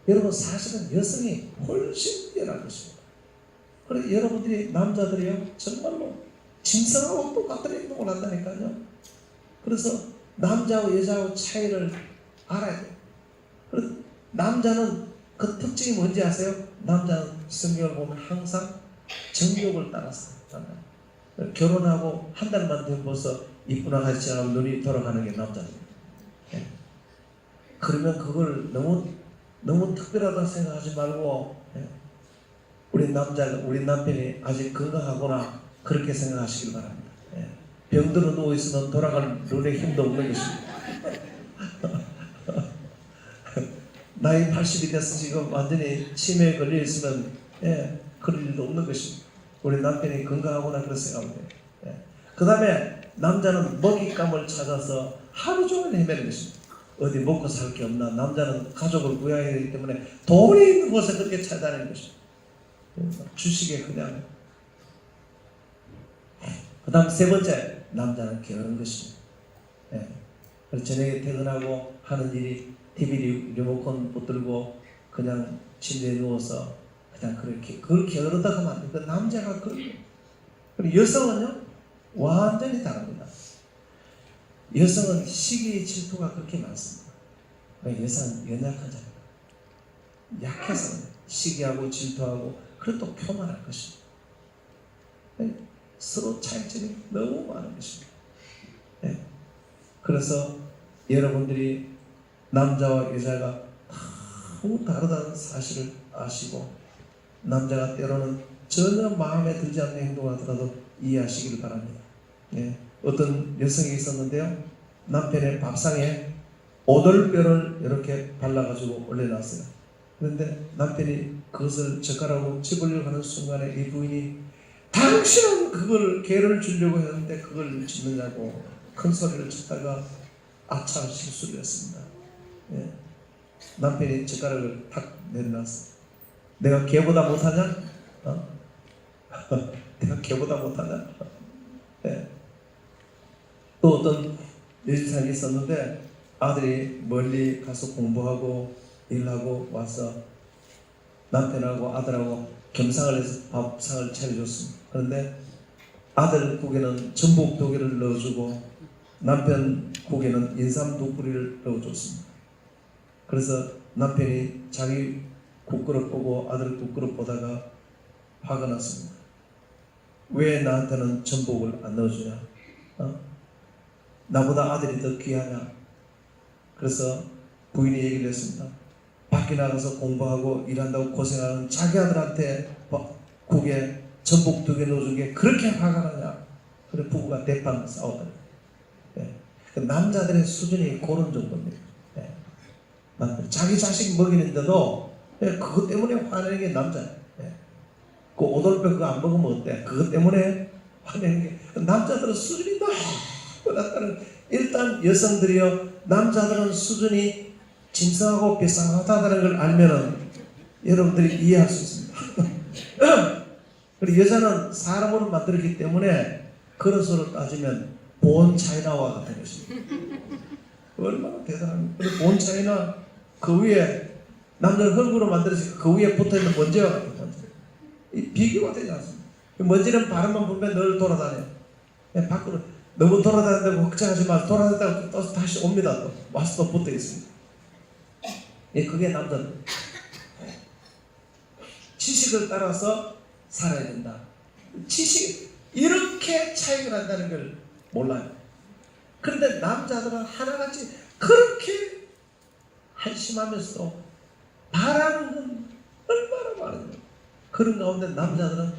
여러분, 사실은 여성이 훨씬 뛰어난 것입니다. 그래서 여러분들이 남자들이요 정말로 짐승하고 똑같은 행동을 한다니까요. 그래서 남자와 여자하고 차이를 알아야 돼요. 그래서 남자는 그 특징이 뭔지 아세요? 남자는 성경을 보면 항상 정욕을 따라서 살아요. 결혼하고 한 달만 된 벌써 이쁘나 하지 않으면 눈이 돌아가는 게 남자입니다. 예. 그러면 그걸 너무 특별하다고 생각하지 말고, 예. 우리 남편이 아직 건강하구나 그렇게 생각하시길 바랍니다. 예. 병들어 누워 있으면 돌아갈 눈에 힘도 없는 것입니다. 나이 80이 돼서 지금 완전히 치매에 걸려 있으면 그럴 일도 없는 것입니다. 우리 남편이 건강하구나 그렇게 생각하면 돼요. 그 다음에 남자는 먹잇감을 찾아서 하루 종일 헤매는 것입니다. 어디 먹고 살 게 없나. 남자는 가족을 부양해야 하기 때문에 돈이 있는 곳에 그렇게 찾아다니는 것입니다. 주식에 그냥. 그 다음 세 번째, 남자는 게으른 것입니다. 그래서 저녁에 퇴근하고 하는 일이 TV 리모컨 붙들고 그냥 침대에 누워서 그냥 그걸 게으르다고 하면 안 돼요. 그 남자가 그래요. 그리고 여성은요 완전히 다릅니다. 여성은 시기의 질투가 그렇게 많습니다. 여성은 연약한 자입니다. 약해서 시기하고 질투하고 그래도 표만할 것입니다. 서로 차이점이 너무 많은 것입니다. 그래서 여러분들이 남자와 여자가 너무 다르다는 사실을 아시고, 남자가 때로는 전혀 마음에 들지 않는 행동을 하더라도 이해하시길 바랍니다. 어떤 여성이 있었는데요, 남편의 밥상에 오돌뼈를 이렇게 발라가지고 올려놨어요. 그런데 남편이 그것을 젓가락으로 집으려고 하는 순간에 이 부인이 당신은 그걸 개를 주려고 했는데 그걸 집느냐고 큰 소리를 쳤다가 아차 실수를 했습니다. 남편이 젓가락을 탁 내려놨어. 내가 개보다 못하냐? 내가 개보다 못하냐? 또 어떤 여진상이 있었는데 아들이 멀리 가서 공부하고 일하고 와서 남편하고 아들하고 겸상을 해서 밥상을 차려줬습니다. 그런데 아들 국에는 전복 2개를 넣어주고 남편 국에는 인삼 2뿌리를 넣어줬습니다. 그래서 남편이 자기 국그릇 보고 아들 국그릇 보다가 화가 났습니다. 왜 나한테는 전복을 안 넣어주냐? 나보다 아들이 더 귀하냐? 그래서 부인이 얘기를 했습니다. 밖에 나가서 공부하고 일한다고 고생하는 자기 아들한테 국에 전복 2개 넣어준 게 그렇게 화가 나냐. 그래 부부가 대판 싸우더라. 예. 그 남자들의 수준이 그런 정도입니다. 예. 자기 자식 먹이는데도 예, 그것 때문에 화내는 게 남자예요. 예. 그 오돌뼈 그거 안 먹으면 어때? 그것 때문에 화내는 게 남자들은 수준이 너무 낮다는. 일단 여성들이요, 남자들은 수준이 짐승하고 비슷하다는 걸 알면은 여러분들이 이해할 수 있습니다. 그리고 여자는 사람으로 만들었기 때문에 그릇으로 따지면 본 차이나와 같은 것입니다. 얼마나 대단합니까? 그리고 본 차이나 그 위에 남자는 흙으로 만들어서 그 위에 붙어있는 먼지와 같은 먼지. 이 비교가 되지 않습니다. 먼지는 바람만 불면 늘 돌아다녀요. 밖으로 너무 돌아다닌다고 걱정하지 마세요. 돌아다녔다가 또 다시 옵니다. 또 와서 또 붙어 있습니다. 예, 그게 남자들. 지식을 따라서 살아야 된다. 지식 이렇게 차이가 난다는 걸 몰라요. 그런데 남자들은 하나같이 그렇게 한심하면서도 바라는 건 얼마나 많은가. 그런 가운데 남자들은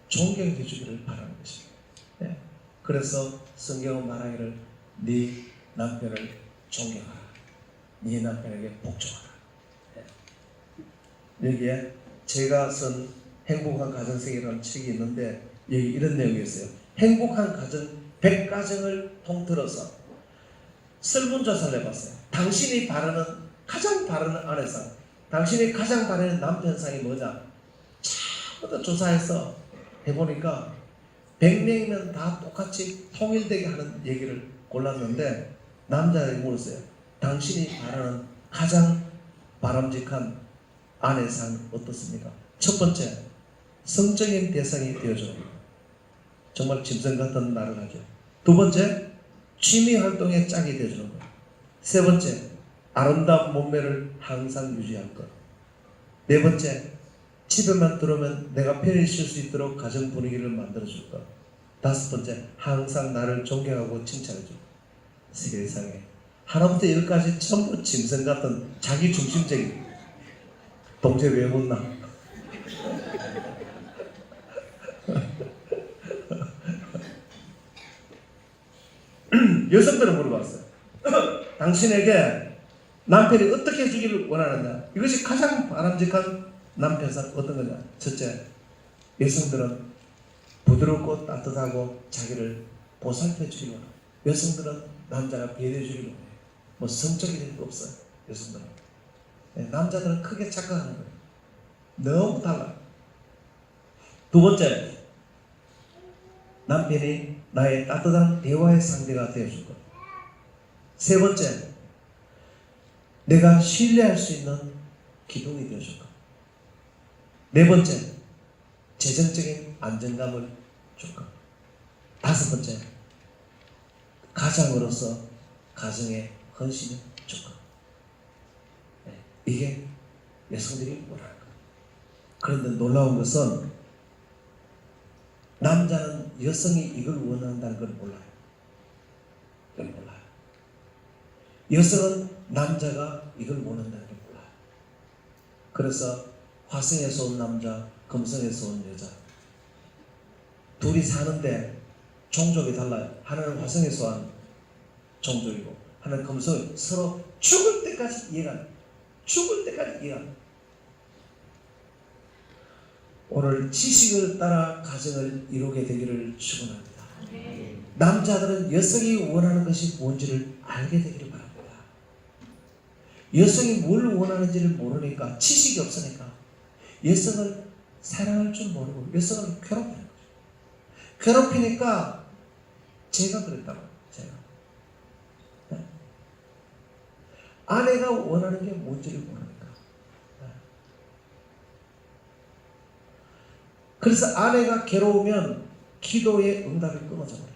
존경해 주기를 바라는 것입니다. 예. 그래서 성경은 말하기를 네 남편을 존경하라. 네 남편에게 복종하라. 예. 여기에 제가 쓴 행복한 가정생활이라는 책이 있는데 여기 이런 내용이 있어요. 행복한 가정 100가정을 통틀어서 설문조사를 해봤어요. 당신이 바라는 가장 바라는 아내상, 당신이 가장 바라는 남편상이 뭐냐? 처음부터 조사해서 해보니까 100명이면 다 똑같이 통일되게 하는 얘기를 골랐는데 남자에게 물었어요. 당신이 바라는 가장 바람직한 아내상 어떻습니까? 첫 번째, 성적인 대상이 되어줘요. 정말 짐승 같은 말을 하죠. 두 번째, 취미 활동에 짝이 되어주는 것. 세 번째, 아름다운 몸매를 항상 유지할 것. 네 번째, 집에만 들어오면 내가 편히 쉴 수 있도록 가정 분위기를 만들어줄 것. 다섯 번째, 항상 나를 존경하고 칭찬해줄 것. 세상에 하나부터 10까지 전부 짐승 같은 자기 중심적인. 동체 왜 묻나? 여성들은 물어봤어요. 당신에게 남편이 어떻게 해주기를 원하느냐? 이것이 가장 바람직한 남편상 어떤 거냐? 첫째, 여성들은 부드럽고 따뜻하고 자기를 보살펴 주기를 원해요. 여성들은 남자가 배려해 주기를 원해요. 뭐 성적인 거 없어요. 여성들은. 남자들은 크게 착각하는 거예요. 너무 달라요. 두 번째, 남편이 나의 따뜻한 대화의 상대가 되어줄 것. 세 번째, 내가 신뢰할 수 있는 기둥이 되어줄 것. 네 번째, 재정적인 안정감을 줄 것. 다섯 번째, 가장으로서 가정에 헌신을 줄 것. 이게 여성들이 원하는 것. 그런데 놀라운 것은 남자는 여성이 이걸 원한다는 걸 몰라요. 이걸 몰라요. 여성은 남자가 이걸 원한다는 걸 몰라요. 그래서 화성에서 온 남자, 금성에서 온 여자 둘이 사는데 종족이 달라요. 하나는 화성에서 온 종족이고 하나는 금성. 서로 죽을 때까지 이해가 안 돼요. 죽을 때까지 이해가 안 돼요. 오늘 지식을 따라 가정을 이루게 되기를 축원합니다. 남자들은 여성이 원하는 것이 뭔지를 알게 되기를 바랍니다. 여성이 뭘 원하는지를 모르니까, 지식이 없으니까 여성을 사랑할 줄 모르고 여성을 괴롭히는 거죠. 괴롭히니까 제가 그랬다고. 제가 아내가 원하는 게 뭔지를 모르니까. 그래서 아내가 괴로우면 기도의 응답이 끊어져 버려요.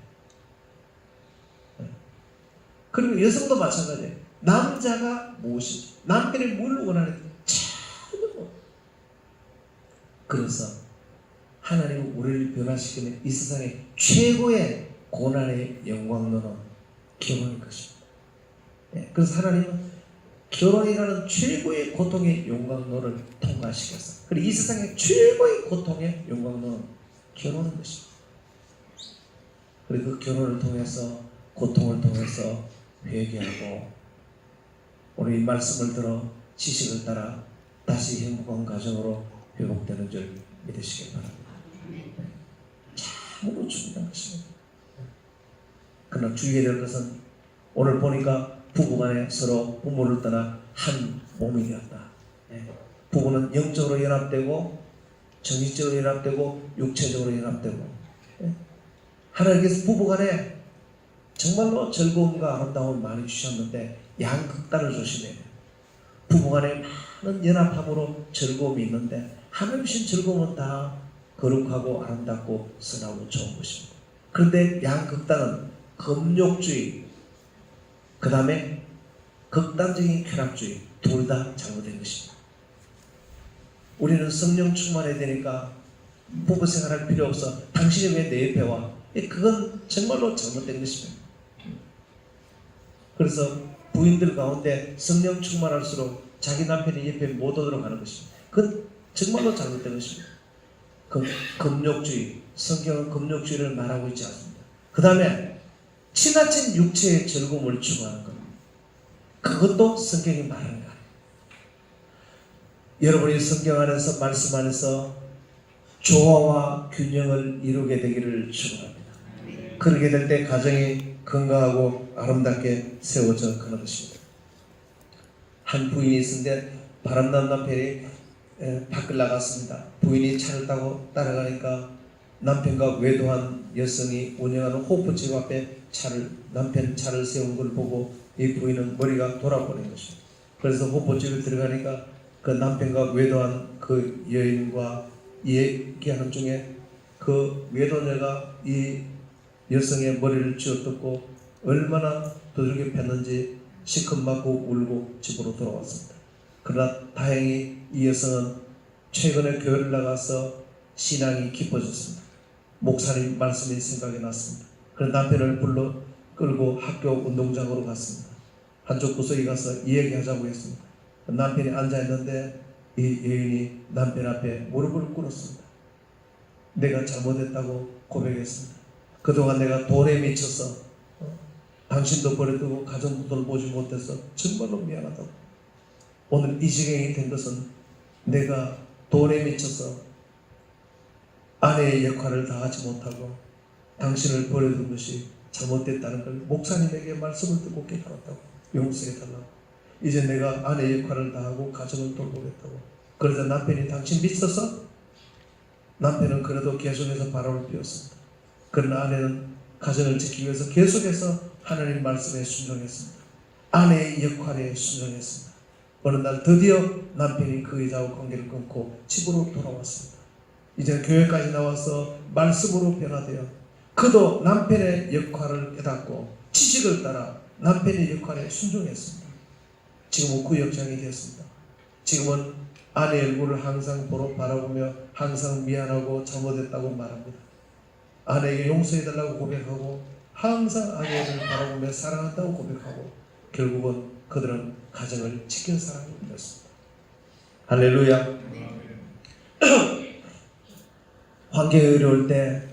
그리고 여성도 마찬가지예요. 남자가 무엇인지, 남편이 뭘 원하는지 전혀 모르요. 그래서 하나님은 우리를 변화시키는 이 세상의 최고의 고난의 영광로는 결혼인 것입니다. 그래서 하나님은 결혼이라는 최고의 고통의 용광로를 통과시켰어. 그리고 이 세상의 최고의 고통의 용광로는 결혼인 것입니다. 그리고 그 결혼을 통해서, 고통을 통해서 회개하고 오늘 이 말씀을 들어 지식을 따라 다시 행복한 가정으로 회복되는 줄 믿으시기 바랍니다. 참으로 중요한 것입니다. 그러나 주의해야 될 것은 오늘 보니까 부부간에 서로 부모를 떠나 한 몸이 되었다. 부부는 영적으로 연합되고 정신적으로 연합되고 육체적으로 연합되고, 하나님께서 부부간에 정말로 즐거움과 아름다움을 많이 주셨는데 양극단을 조심해야 돼요. 부부간에 많은 연합함으로 즐거움이 있는데 하나님 주신 즐거움은 다 거룩하고 아름답고 선하고 좋은 것입니다. 그런데 양극단은 금욕주의, 그 다음에 극단적인 쾌락주의, 둘 다 잘못된 것입니다. 우리는 성령 충만해야 되니까 부부 생활할 필요 없어. 당신이 왜 내 옆에 와? 그건 정말로 잘못된 것입니다. 그래서 부인들 가운데 성령 충만할수록 자기 남편이 옆에 못 오도록 하는 것입니다. 그건 정말로 잘못된 것입니다. 금욕주의, 성경은 금욕주의를 말하고 있지 않습니다. 그 다음에 지나친 육체의 즐거움을 추구하는 것, 그것도 성경이 말하는 거예요. 여러분이 성경 안에서, 말씀 안에서 조화와 균형을 이루게 되기를 축원합니다. 그렇게 될 때 가정이 건강하고 아름답게 세워져 가는 것입니다. 한 부인이 있었는데 바람난 남편이 밖을 나갔습니다. 부인이 차를 타고 따라가니까 남편과 외도한 여성이 운영하는 호프집 앞에 남편 차를 세운 걸 보고 이 부인은 머리가 돌아버린 것입니다. 그래서 호프집에 들어가니까 그 남편과 외도한 그 여인과 얘기하는 중에 그 외도녀가 이 여성의 머리를 쥐어뜯고 얼마나 두들겨 팼는지 시큰맞고 울고 집으로 돌아왔습니다. 그러나 다행히 이 여성은 최근에 교회를 나가서 신앙이 깊어졌습니다. 목사님 말씀이 생각이 났습니다. 그래서 남편을 끌고 학교 운동장으로 갔습니다. 한쪽 구석에 가서 이야기하자고 했습니다. 남편이 앉아있는데 이 여인이 남편 앞에 무릎을 꿇었습니다. 내가 잘못했다고 고백했습니다. 그동안 내가 돈에 미쳐서 당신도 버려두고 가정도 돌보지 못해서 정말로 미안하다고. 오늘 이 지경이 된 것은 내가 돈에 미쳐서 아내의 역할을 다하지 못하고 당신을 버려둔 것이 잘못됐다는 걸 목사님에게 말씀을 듣고 깨달았다고. 용서해달라고. 이제 내가 아내의 역할을 다하고 가정을 돌보겠다고. 그러자 남편이 당신 미쳐서? 남편은 그래도 계속해서 바람을 피웠습니다. 그러나 아내는 가정을 지키기 위해서 계속해서 하나님 말씀에 순종했습니다. 아내의 역할에 순종했습니다. 어느 날 드디어 남편이 그 여자와 관계를 끊고 집으로 돌아왔습니다. 이제 교회까지 나와서 말씀으로 변화되어 그도 남편의 역할을 깨닫고 지식을 따라 남편의 역할에 순종했습니다. 지금은 구역장이 되었습니다. 지금은 아내 얼굴을 항상 바라보며 항상 미안하고 잘못했다고 말합니다. 아내에게 용서해달라고 고백하고 항상 아내를 바라보며 사랑한다고 고백하고 결국은 그들은 가정을 지킨 사람이 되었습니다. 할렐루야. 관계가 어려울 때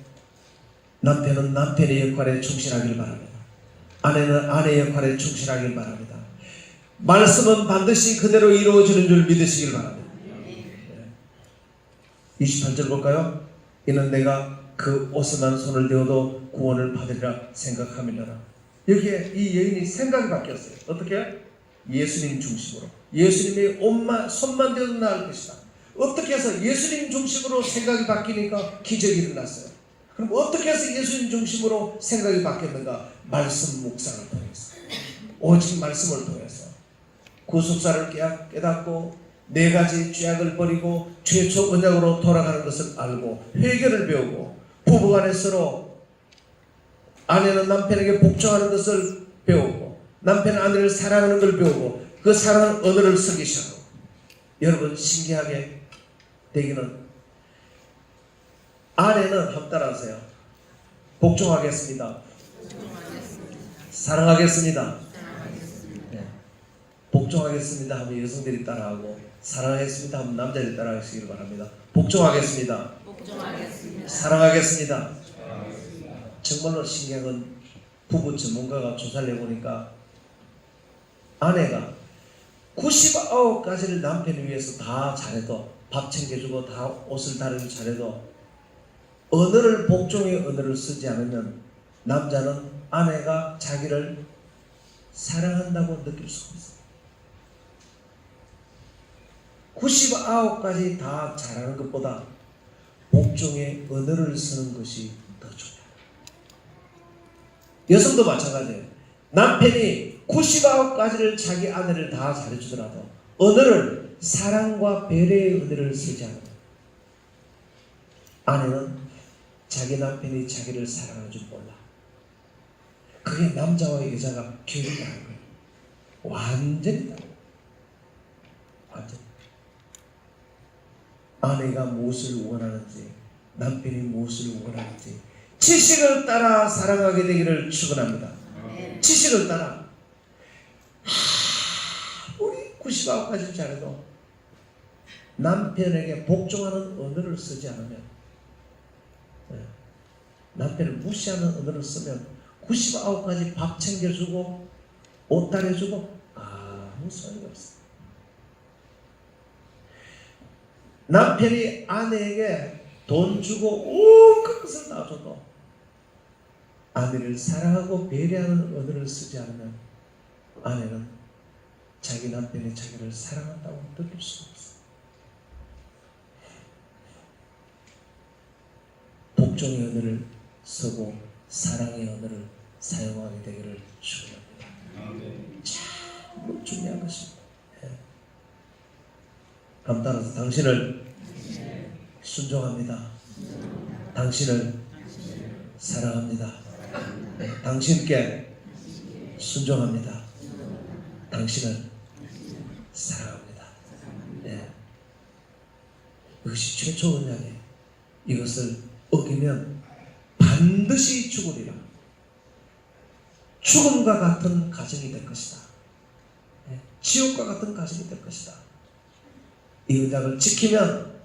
남편은 남편의 역할에 충실하길 바랍니다. 아내는 아내의 역할에 충실하길 바랍니다. 말씀은 반드시 그대로 이루어지는 줄 믿으시길 바랍니다. 28절 볼까요? 이는 내가 그 옷에만 손을 대어도 구원을 받으리라 생각함이니라. 여기에 이 여인이 생각이 바뀌었어요. 어떻게? 예수님 중심으로. 예수님의 손만 대어도 나을 것이다. 어떻게 해서 예수님 중심으로 생각이 바뀌니까 기적이 일어났어요. 그럼 어떻게 해서 예수님 중심으로 생각이 바뀌었는가? 말씀 묵상을 통해서, 오직 말씀을 통해서 구속사를 깨닫고 네 가지 죄악을 버리고 최초 언약으로 돌아가는 것을 알고 회개를 배우고 부부간에 서로 아내는 남편에게 복종하는 것을 배우고 남편은 아내를 사랑하는 걸 배우고 그 사랑하는 언어를 쓰기 시작하고. 여러분 신기하게 되기는 아내는 한번 따라하세요. 복종하겠습니다. 사랑하겠습니다. 네. 복종하겠습니다 하면 여성들이 따라하고, 사랑하겠습니다 하면 남자들이 따라하시길 바랍니다. 복종하겠습니다. 복종하겠습니다. 사랑하겠습니다. 정말로 신기한 건 부부 전문가가 조사를 해보니까 아내가 99가지를 남편을 위해서 다 잘해도, 밥 챙겨주고 다 옷을 다르게 잘해도 언어를, 복종의 언어를 쓰지 않으면 남자는 아내가 자기를 사랑한다고 느낄 수가 없어요. 99가지 다 잘하는 것보다 복종의 언어를 쓰는 것이 더 중요해요. 여성도 마찬가지예요. 남편이 99가지를 자기 아내를 다 잘해주더라도 언어를, 사랑과 배려의 언어를 쓰지 않아요. 아내는 자기 남편이 자기를 사랑하는 줄 몰라. 그게 남자와 여자가 교육을 하는 거예요. 완전히 다르다. 완전히. 아내가 무엇을 원하는지, 남편이 무엇을 원하는지 지식을 따라 사랑하게 되기를 축원합니다. 지식을 따라. 우리 99가지 잘해도 남편에게 복종하는 언어를 쓰지 않으면, 남편을 무시하는 언어를 쓰면 99가지 밥 챙겨주고 옷 다려주고 아무 소용이 없어. 남편이 아내에게 돈 주고 온 것을 놔줘도 아내를 사랑하고 배려하는 언어를 쓰지 않으면 아내는 자기 남편이 자기를 사랑한다고 느낄 수가 없어. 복종의 언어를 쓰고 사랑의 언어를 사용하게 되기를 축원합니다. 참 중요한 것입니다. 다음 따라서 당신을 순종합니다. 당신을 사랑합니다. 당신께 순종합니다. 당신을 사랑합니다. 이것이 최초 언약이에요. 이것을 어기면 반드시 죽으리라. 죽음과 같은 가정이 될 것이다. 지옥과 같은 가정이 될 것이다. 이 언약을 지키면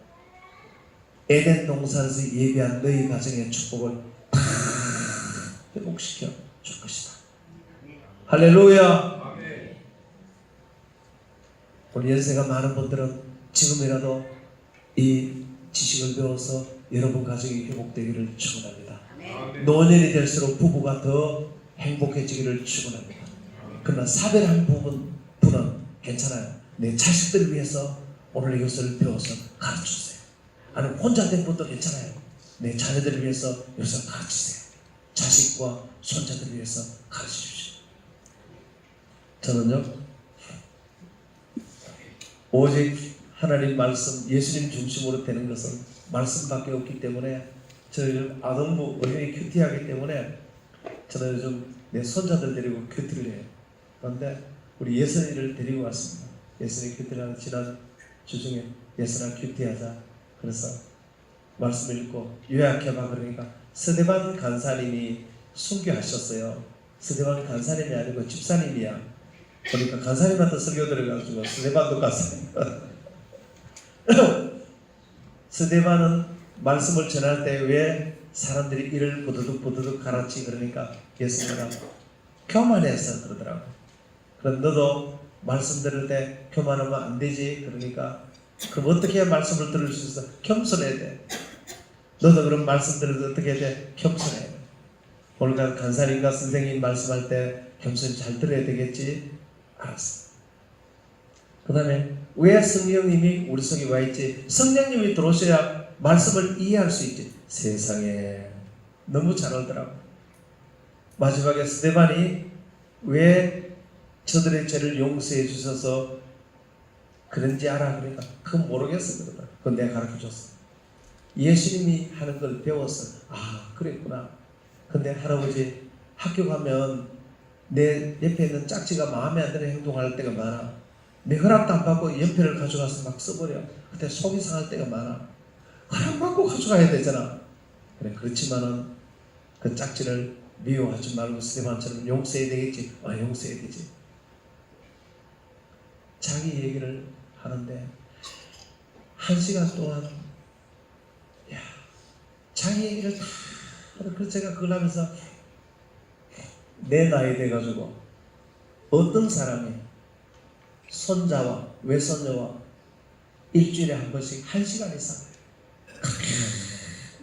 에덴 동산에서 예비한 너희 가정의 축복을 다 회복시켜 줄 것이다. 할렐루야. 우리 연세가 많은 분들은 지금이라도 이 지식을 배워서 여러분 가정이 회복되기를 축원합니다. 노년이 될수록 부부가 더 행복해지기를 축원합니다. 그러나 사별한 분은 괜찮아요. 내 자식들을 위해서 오늘 이것을 배워서 가르쳐주세요. 아니면 혼자 된 분도 괜찮아요. 내 자녀들을 위해서 이것을 가르치세요. 자식과 손자들을 위해서 가르쳐주십시오. 저는요, 오직 하나님 말씀, 예수님 중심으로 되는 것은 말씀밖에 없기 때문에, 저희 아동부 어린이 큐티하기 때문에 저는 요즘 내 손자들 데리고 큐티를 해요. 그런데 우리 예선이를 데리고 왔습니다. 예선이 큐티를 하는 지난 주중에 예선아 큐티하자. 그래서 말씀을 읽고 요약해봐. 그러니까 스데반 간사님이 순교하셨어요. 스데반 간사님이 아니고 집사님이야. 그러니까 간사님한테 설교 들어가지고 스데반도 간사님. 스데반은 말씀을 전할 때 왜 사람들이 이를 부드득 가르치 그러니까 예수님이 교만해서 그러더라고. 그럼 너도 말씀 들을 때 교만하면 안 되지. 그러니까 그럼 어떻게 해야 말씀을 들을 수 있어? 겸손해야 돼. 너도 그럼 말씀 들을 때 어떻게 해야 돼? 겸손해야 돼. 오늘 간사님과 선생님 말씀할 때 겸손히 잘 들어야 되겠지? 알았어. 그 다음에 왜 성령님이 우리 속에 와 있지? 성령님이 들어오셔야 말씀을 이해할 수 있지. 세상에 너무 잘 알더라고. 마지막에 스데반이 왜 저들의 죄를 용서해 주셔서 그런지 알아? 그러니까 그건 모르겠어. 그러더라. 그건 내가 가르쳐줬어. 예수님이 하는 걸 배워서 아 그랬구나. 근데 할아버지 학교 가면 내 옆에 있는 짝지가 마음에 안 드는 행동할 때가 많아. 내 허락도 안 받고 연필을 가져가서 막 써버려. 그때 속이 상할 때가 많아. 허락 받고 가져가야 되잖아. 그래, 그렇지만은 그 짝지를 미워하지 말고 스데반처럼 용서해야 되겠지. 용서해야 되지. 자기 얘기를 하는데 1시간 동안 야, 자기 얘기를 다 하고 그래서 제가 그걸 하면서 내 나이 돼가지고 어떤 사람이 손자와 외손녀와 일주일에 한 번씩 1시간 이상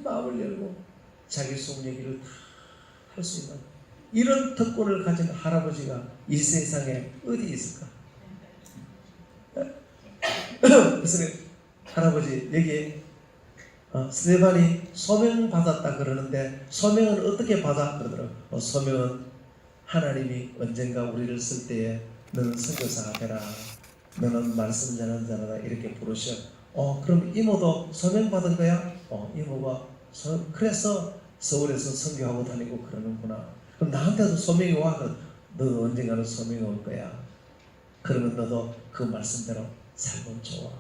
마음을 열고 자기 속 얘기를 다 할 수 있는 이런 특권을 가진 할아버지가 이 세상에 어디 있을까? 그래서 할아버지 여기 스테반이 소명 받았다 그러는데 소명은 어떻게 받아? 그러더라고요. 소명은 하나님이 언젠가 우리를 쓸 때에 너는 선교사가 되라, 너는 말씀 전하는 자라 이렇게 부르셔. 그럼 이모도 소명 받은 거야? 이모가 그래서 서울에서 선교하고 다니고 그러는구나. 그럼 나한테도 소명이 와. 너 언젠가는 소명이 올 거야. 그러면 너도 그 말씀대로 살면 좋아.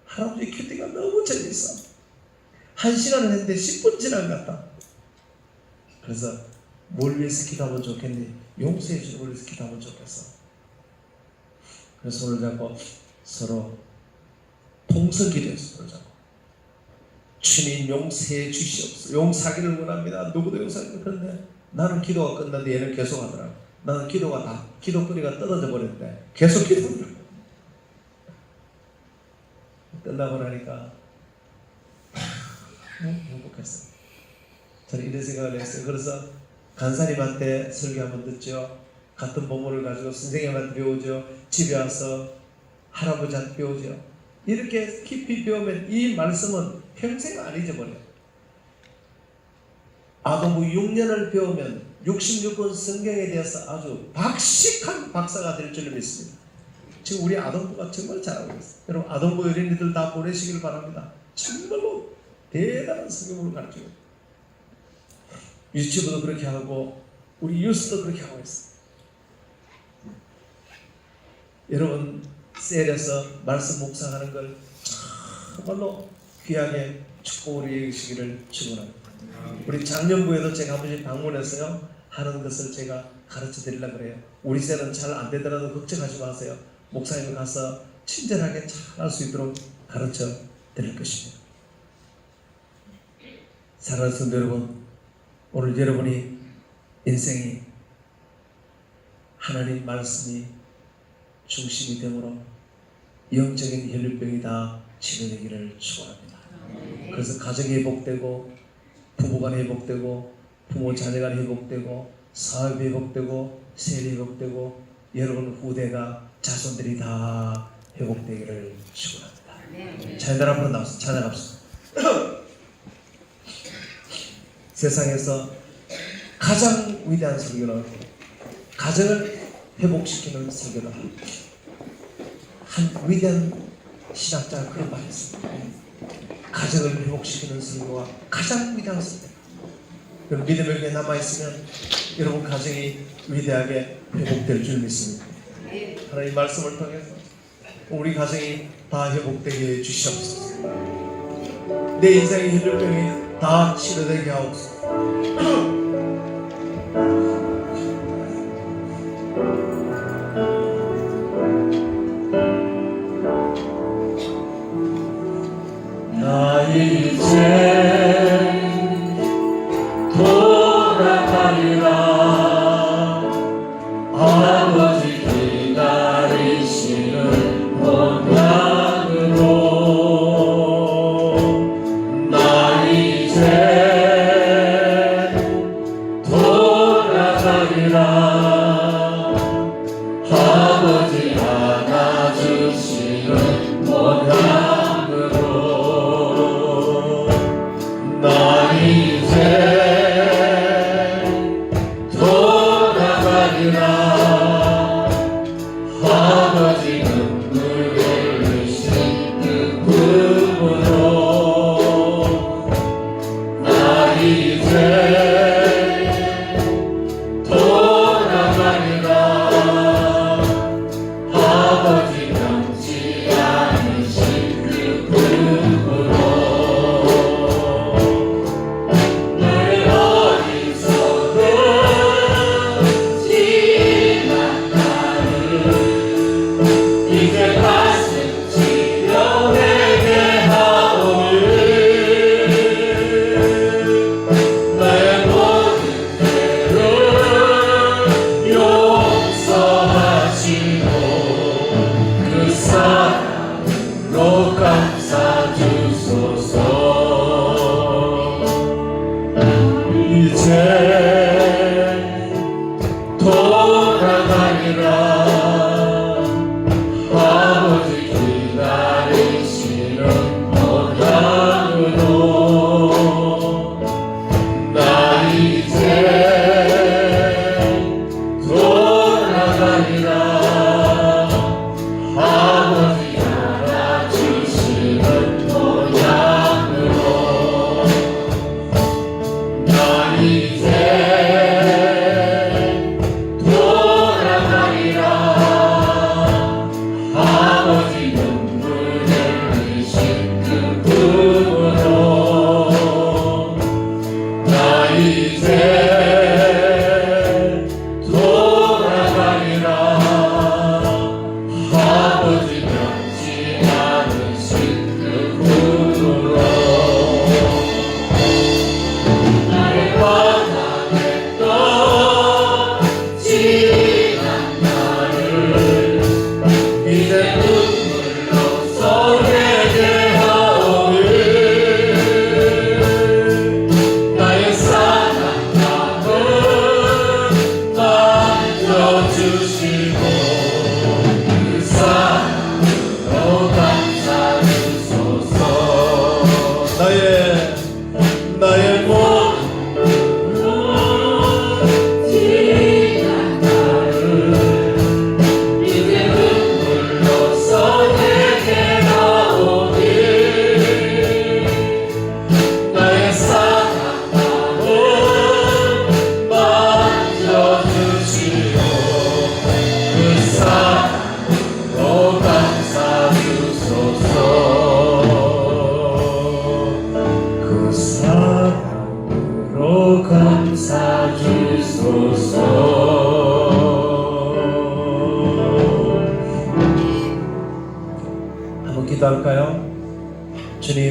할아버지 큐티가 너무 재밌어. 1시간을 했는데 10분 지난 것 같다. 그래서 뭘 위해서 기도하면 좋겠니? 용서해 주는 걸 위해서 기도하면 좋겠어. 그래서 손을 잡고 서로 통성기도해서 손을 잡고 주님 용서해 주시옵소서. 용서하기를 원합니다. 누구도 용서하기를. 그런데 나는 기도가 끝났는데 얘는 계속 하더라고. 나는 기도가 다 기도거리가 떨어져 버렸는데 계속 기도하더라고. 끝나고 나니까 행복했어요. 저는 이런 생각을 했어요. 그래서 간사님한테 설교 한번 듣죠. 같은 본문을 가지고 선생님한테 배우죠. 집에 와서 할아버지한테 배우죠. 이렇게 깊이 배우면 이 말씀은 평생 안 잊어버려요. 아동부 6년을 배우면 66권 성경에 대해서 아주 박식한 박사가 될 줄 믿습니다. 지금 우리 아동부가 정말 잘하고 있어요. 여러분 아동부 어린이들 다 보내시길 바랍니다. 정말로 대단한 성경을 가르쳐요. 유치부도 그렇게 하고 우리 유스도 그렇게 하고 있어요. 여러분 셀에서 말씀 묵상하는 걸 정말로 귀하게 축복으로 여기시기를 축원합니다. 우리 작년부에도 제가 한 번씩 방문해서요 하는 것을 제가 가르쳐 드리려고 그래요. 우리 셀은 잘 안 되더라도 걱정하지 마세요. 목사님 가서 친절하게 잘 할 수 있도록 가르쳐 드릴 것입니다. 사랑하는 성도 여러분, 오늘 여러분이 인생이 하나님 말씀이 중심이 되므로 영적인 혈류병이 다 치료되기를 축원합니다. 그래서 가정이 회복되고 부부간 회복되고 부모 자녀간 회복되고 사업이 회복되고 세력이 회복되고 여러분 후대가 자손들이 다 회복되기를 축원합니다. 자녀들 앞으로 나와서 찬양합시다. 세상에서 가장 위대한 설교는 가정을 회복시키는 설교다. 한 위대한 신학자가 그런 말을 했습니다. 가정을 회복시키는 설교가 가장 위대한 설교다. 여러분 믿음의 교회에 남아있으면 여러분 가정이 위대하게 회복될 줄 믿습니다. 하나님 말씀을 통해서 우리 가정이 다 회복되게 해주시옵소서. 내 인생의 혈류병이 다 치료되게 하옵소서. 나 이제 돌아가리라. 아버지 기다리시는 본향으로. 나 이제 돌아가리라. 아버지 안아주시는 본향으로.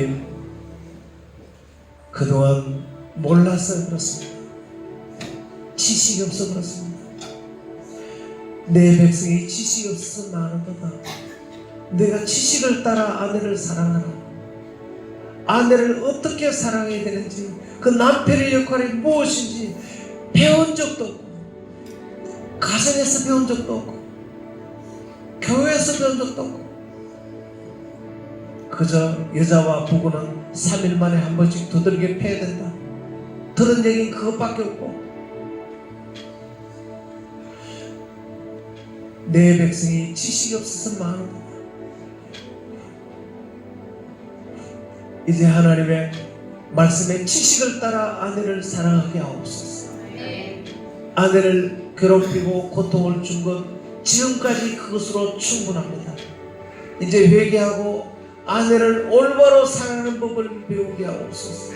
주님, 그동안 몰라서 그렇습니다. 지식이 없어 그렇습니다. 내 백성이 지식이 없어서 많은도다. 내가 지식을 따라 아내를 사랑하라. 아내를 어떻게 사랑해야 되는지, 그 남편의 역할이 무엇인지 배운 적도 없고, 가정에서 배운 적도 없고, 교회에서 배운 적도 없고, 그저 여자와 부부는 3일 만에 한 번씩 두들겨 패야 된다. 들은 얘기는 그것밖에 없고, 내 백성이 지식이 없어서 많은. 이제 하나님의 말씀에 지식을 따라 아내를 사랑하게 하옵소서. 아내를 괴롭히고 고통을 준 것 지금까지 그것으로 충분합니다. 이제 회개하고 아내를 올바로 사랑하는 법을 배우게 하옵소서.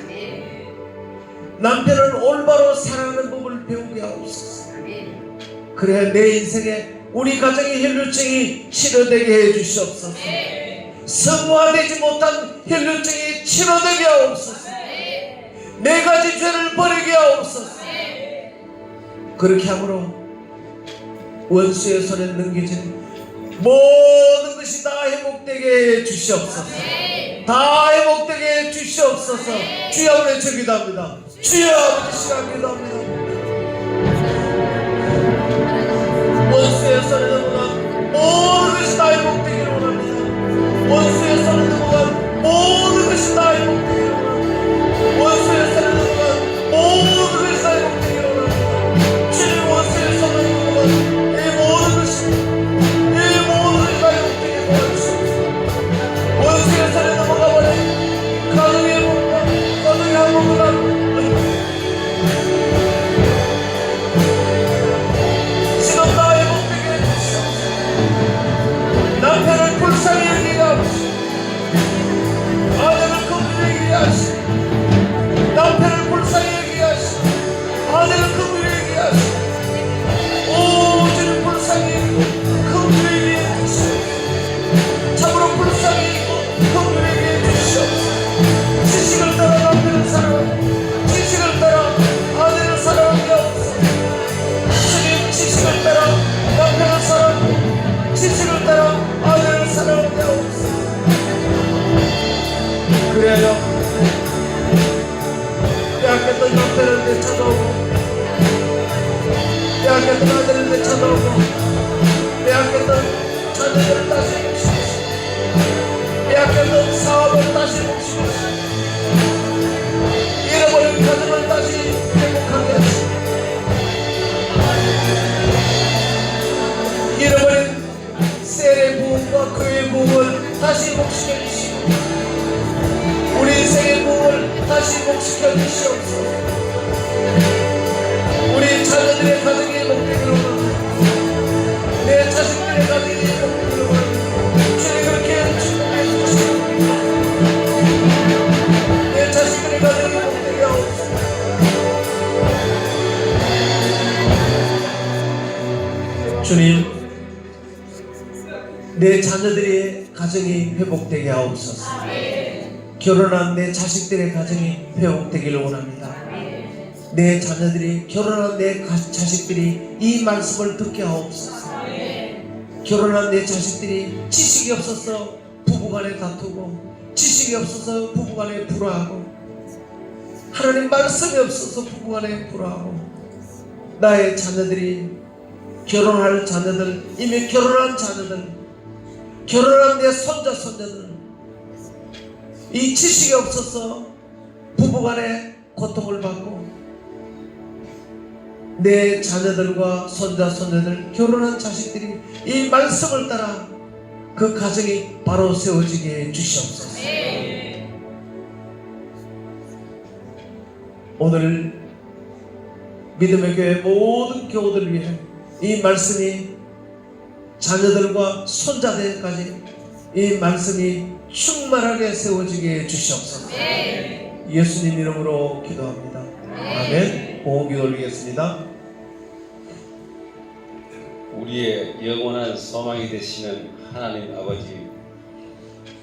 남편을 올바로 사랑하는 법을 배우게 하옵소서. 그래야 내 인생에 우리 가정의 혈루증이 치료되게 해 주시옵소서. 성화되지 못한 혈루증이 치료되게 하옵소서. 네 가지 죄를 버리게 하옵소서. 그렇게 함으로 원수의 손에 넘겨진 모든 것이 다 회복되게 해 주시옵소서. 다 회복되게 해 주시옵소서. 주여 아버지 저 기도합니다. 주여 아버지 시간 기도합니다. 원수의 손에 넘어간 모든 것이 다 회복되기를 원합니다. 원수의 손에 넘어간 모든 것이 다 회복되기를 원합니다. 원수의 손에 넘어간 모든 것이 다 회복되기를 원합니다. 주님 원수의 손에 넘어간 이 모든 것이 다 회복되기를 원하시옵소서. 원수의 손에 넘어가버린 가정의 행복과 가정의 행복을 하고 지금 다 회복되게 해주시옵소서. 남편을 불쌍히 여기게 하옵소서. 아내를 긍휼히 여기게 하시고, 남편을 불쌍히 여기게 하시고, 아내를 긍휼히 여기게 하시고, 오직 불쌍히 여기고 긍휼히 여기게 해주시옵소서. 참으로 불쌍히 여기고 긍휼히 여기게 해주시옵소서. 지식을 따라 남편을 사랑하고 지식을 따라 아내를 사랑하게 하옵소서. 주님 지식을 따라 남편을 사랑하고 지식을 따라 아내를 사랑하게 하옵소서. 그래야 빼앗겼던 남편을 되찾아오고, 빼앗겼던 아내를 되찾아오고, 빼앗겼던 자녀들을 다시 몫이고, 빼앗겼던 사업을 다시 몫이고, 잃어버린 가정을 다시 회복하게 하시고, 잃어버린 셀의 부흥과 그의 부흥을 다시 복시켜 주시고, 우리 인생의 부흥을 다시 복시켜 주시옵소서. 우리 자녀들의 가정이 회복되기를 원합니다. 내 자식들의 가정이 회복되기를 원합니다. 주님 그렇게 축복해 주시옵소서. 내 자식들의 가정이 회복되게 하옵소서. 주님, 내 자녀들의 가정이 회복되게 하옵소서. 결혼한 내 자식들의 가정이 회복되기를 원합니다. 내 자녀들이, 결혼한 내 자식들이 이 말씀을 듣게 하옵소서. 결혼한 내 자식들이 지식이 없어서 부부간에 다투고, 지식이 없어서 부부간에 불화하고, 하나님 말씀이 없어서 부부간에 불화하고, 나의 자녀들이, 결혼할 자녀들, 이미 결혼한 자녀들, 결혼한 내 손자 손녀들, 이 지식이 없어서 부부간에 고통을 받고, 내 자녀들과 손자 손녀들, 결혼한 자식들이 이 말씀을 따라 그 가정이 바로 세워지게 해 주시옵소서. 오늘 믿음의 교회 모든 교우들을 위해 이 말씀이 자녀들과 손자들까지 이 말씀이 충만하게 세워지게 해 주시옵소서. 예수님 이름으로 기도합니다. 아멘. 호흡기 올리겠습니다. 우리의 영원한 소망이 되시는 하나님 아버지,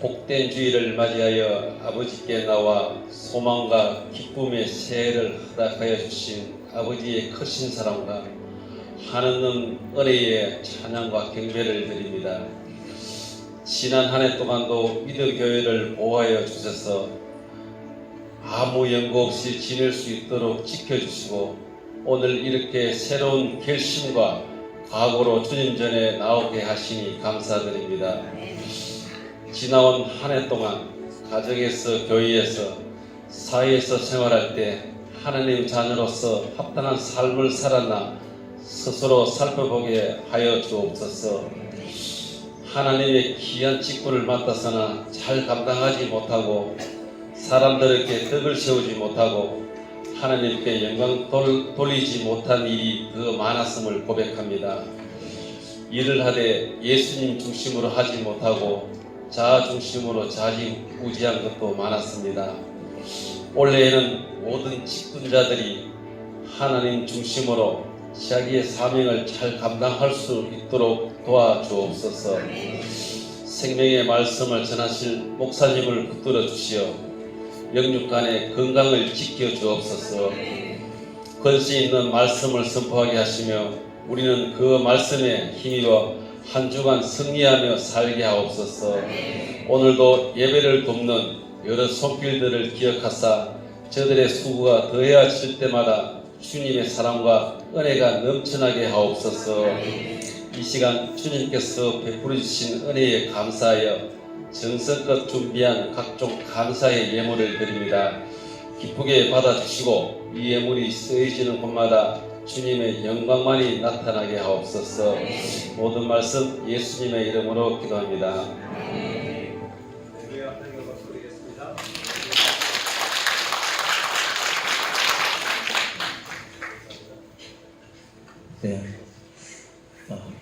복된 주일을 맞이하여 아버지께 나와 소망과 기쁨의 새해를 허락하여 주신 아버지의 크신 사랑과 하느님 은혜의 찬양과 경배를 드립니다. 지난 한 해 동안도 믿음 교회를 보호하여 주셔서 아무 연고 없이 지낼 수 있도록 지켜주시고 오늘 이렇게 새로운 결심과 각오로 주님 전에 나오게 하시니 감사드립니다. 지나온 한 해 동안 가정에서 교회에서 사회에서 생활할 때 하나님 자녀로서 합당한 삶을 살았나 스스로 살펴보게 하여 주옵소서. 하나님의 귀한 직분을 맡아서나 잘 감당하지 못하고 사람들에게 덕을 세우지 못하고 하나님께 영광 돌리지 못한 일이 더 많았음을 고백합니다. 일을 하되 예수님 중심으로 하지 못하고 자아 중심으로 좌지우지한 것도 많았습니다. 올해에는 모든 직분자들이 하나님 중심으로 자기의 사명을 잘 감당할 수 있도록 도와주옵소서. 생명의 말씀을 전하실 목사님을 붙들어 주시어 영육간의 건강을 지켜 주옵소서. 권세 있는 말씀을 선포하게 하시며 우리는 그 말씀에 힘입어 한 주간 승리하며 살게 하옵소서. 오늘도 예배를 돕는 여러 손길들을 기억하사 저들의 수고가 더해질 때마다 주님의 사랑과 은혜가 넘쳐나게 하옵소서. 이 시간 주님께서 베풀어 주신 은혜에 감사하여 정성껏 준비한 각종 감사의 예물을 드립니다. 기쁘게 받아주시고 이 예물이 쓰여지는 곳마다 주님의 영광만이 나타나게 하옵소서. 모든 말씀 예수님의 이름으로 기도합니다. 네,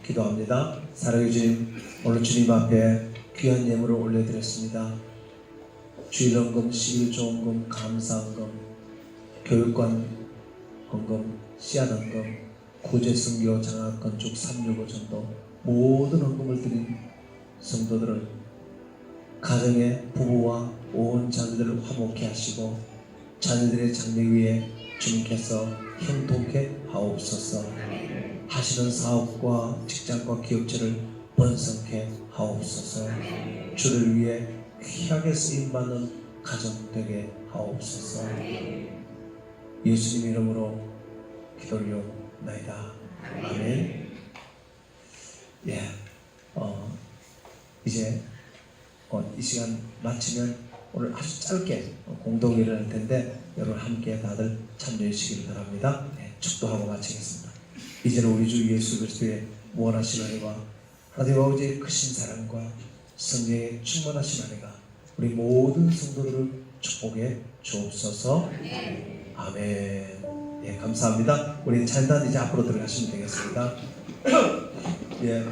기도합니다. 사랑해 주님, 오늘 주님 앞에 귀한 예물을 올려드렸습니다. 주일헌금, 11조헌금, 감사헌금, 교육관 헌금, 씨앗헌금, 구제선교, 장학건축, 365전도 모든 헌금을 드린 성도들을 가정의 부부와 온 자녀들을 화목케 하시고 자녀들의 장래 위에 주님께서 형통케 하옵소서. 하시는 사업과 직장과 기업체를 번성케 하옵소서. 주를 위해 귀하게 쓰임받는 가정 되게 하옵소서. 예수님 이름으로 기도올려나이다. 아멘. 예, 이제 이 시간 마치면 오늘 아주 짧게 공동이 일어날 텐데 여러분 함께 다들 참여해 주시기를 바랍니다. 네, 축도하고 마치겠습니다. 이제는 우리 주 예수 그리스도의 무한하신 은혜와 하나님 아버지의 크신 사랑과 성령의 충만하신 은혜가 우리 모든 성도들을 축복해 주옵소서. 아멘. 예, 감사합니다. 우리 찬단 이제 앞으로 들어가시면 되겠습니다. 예.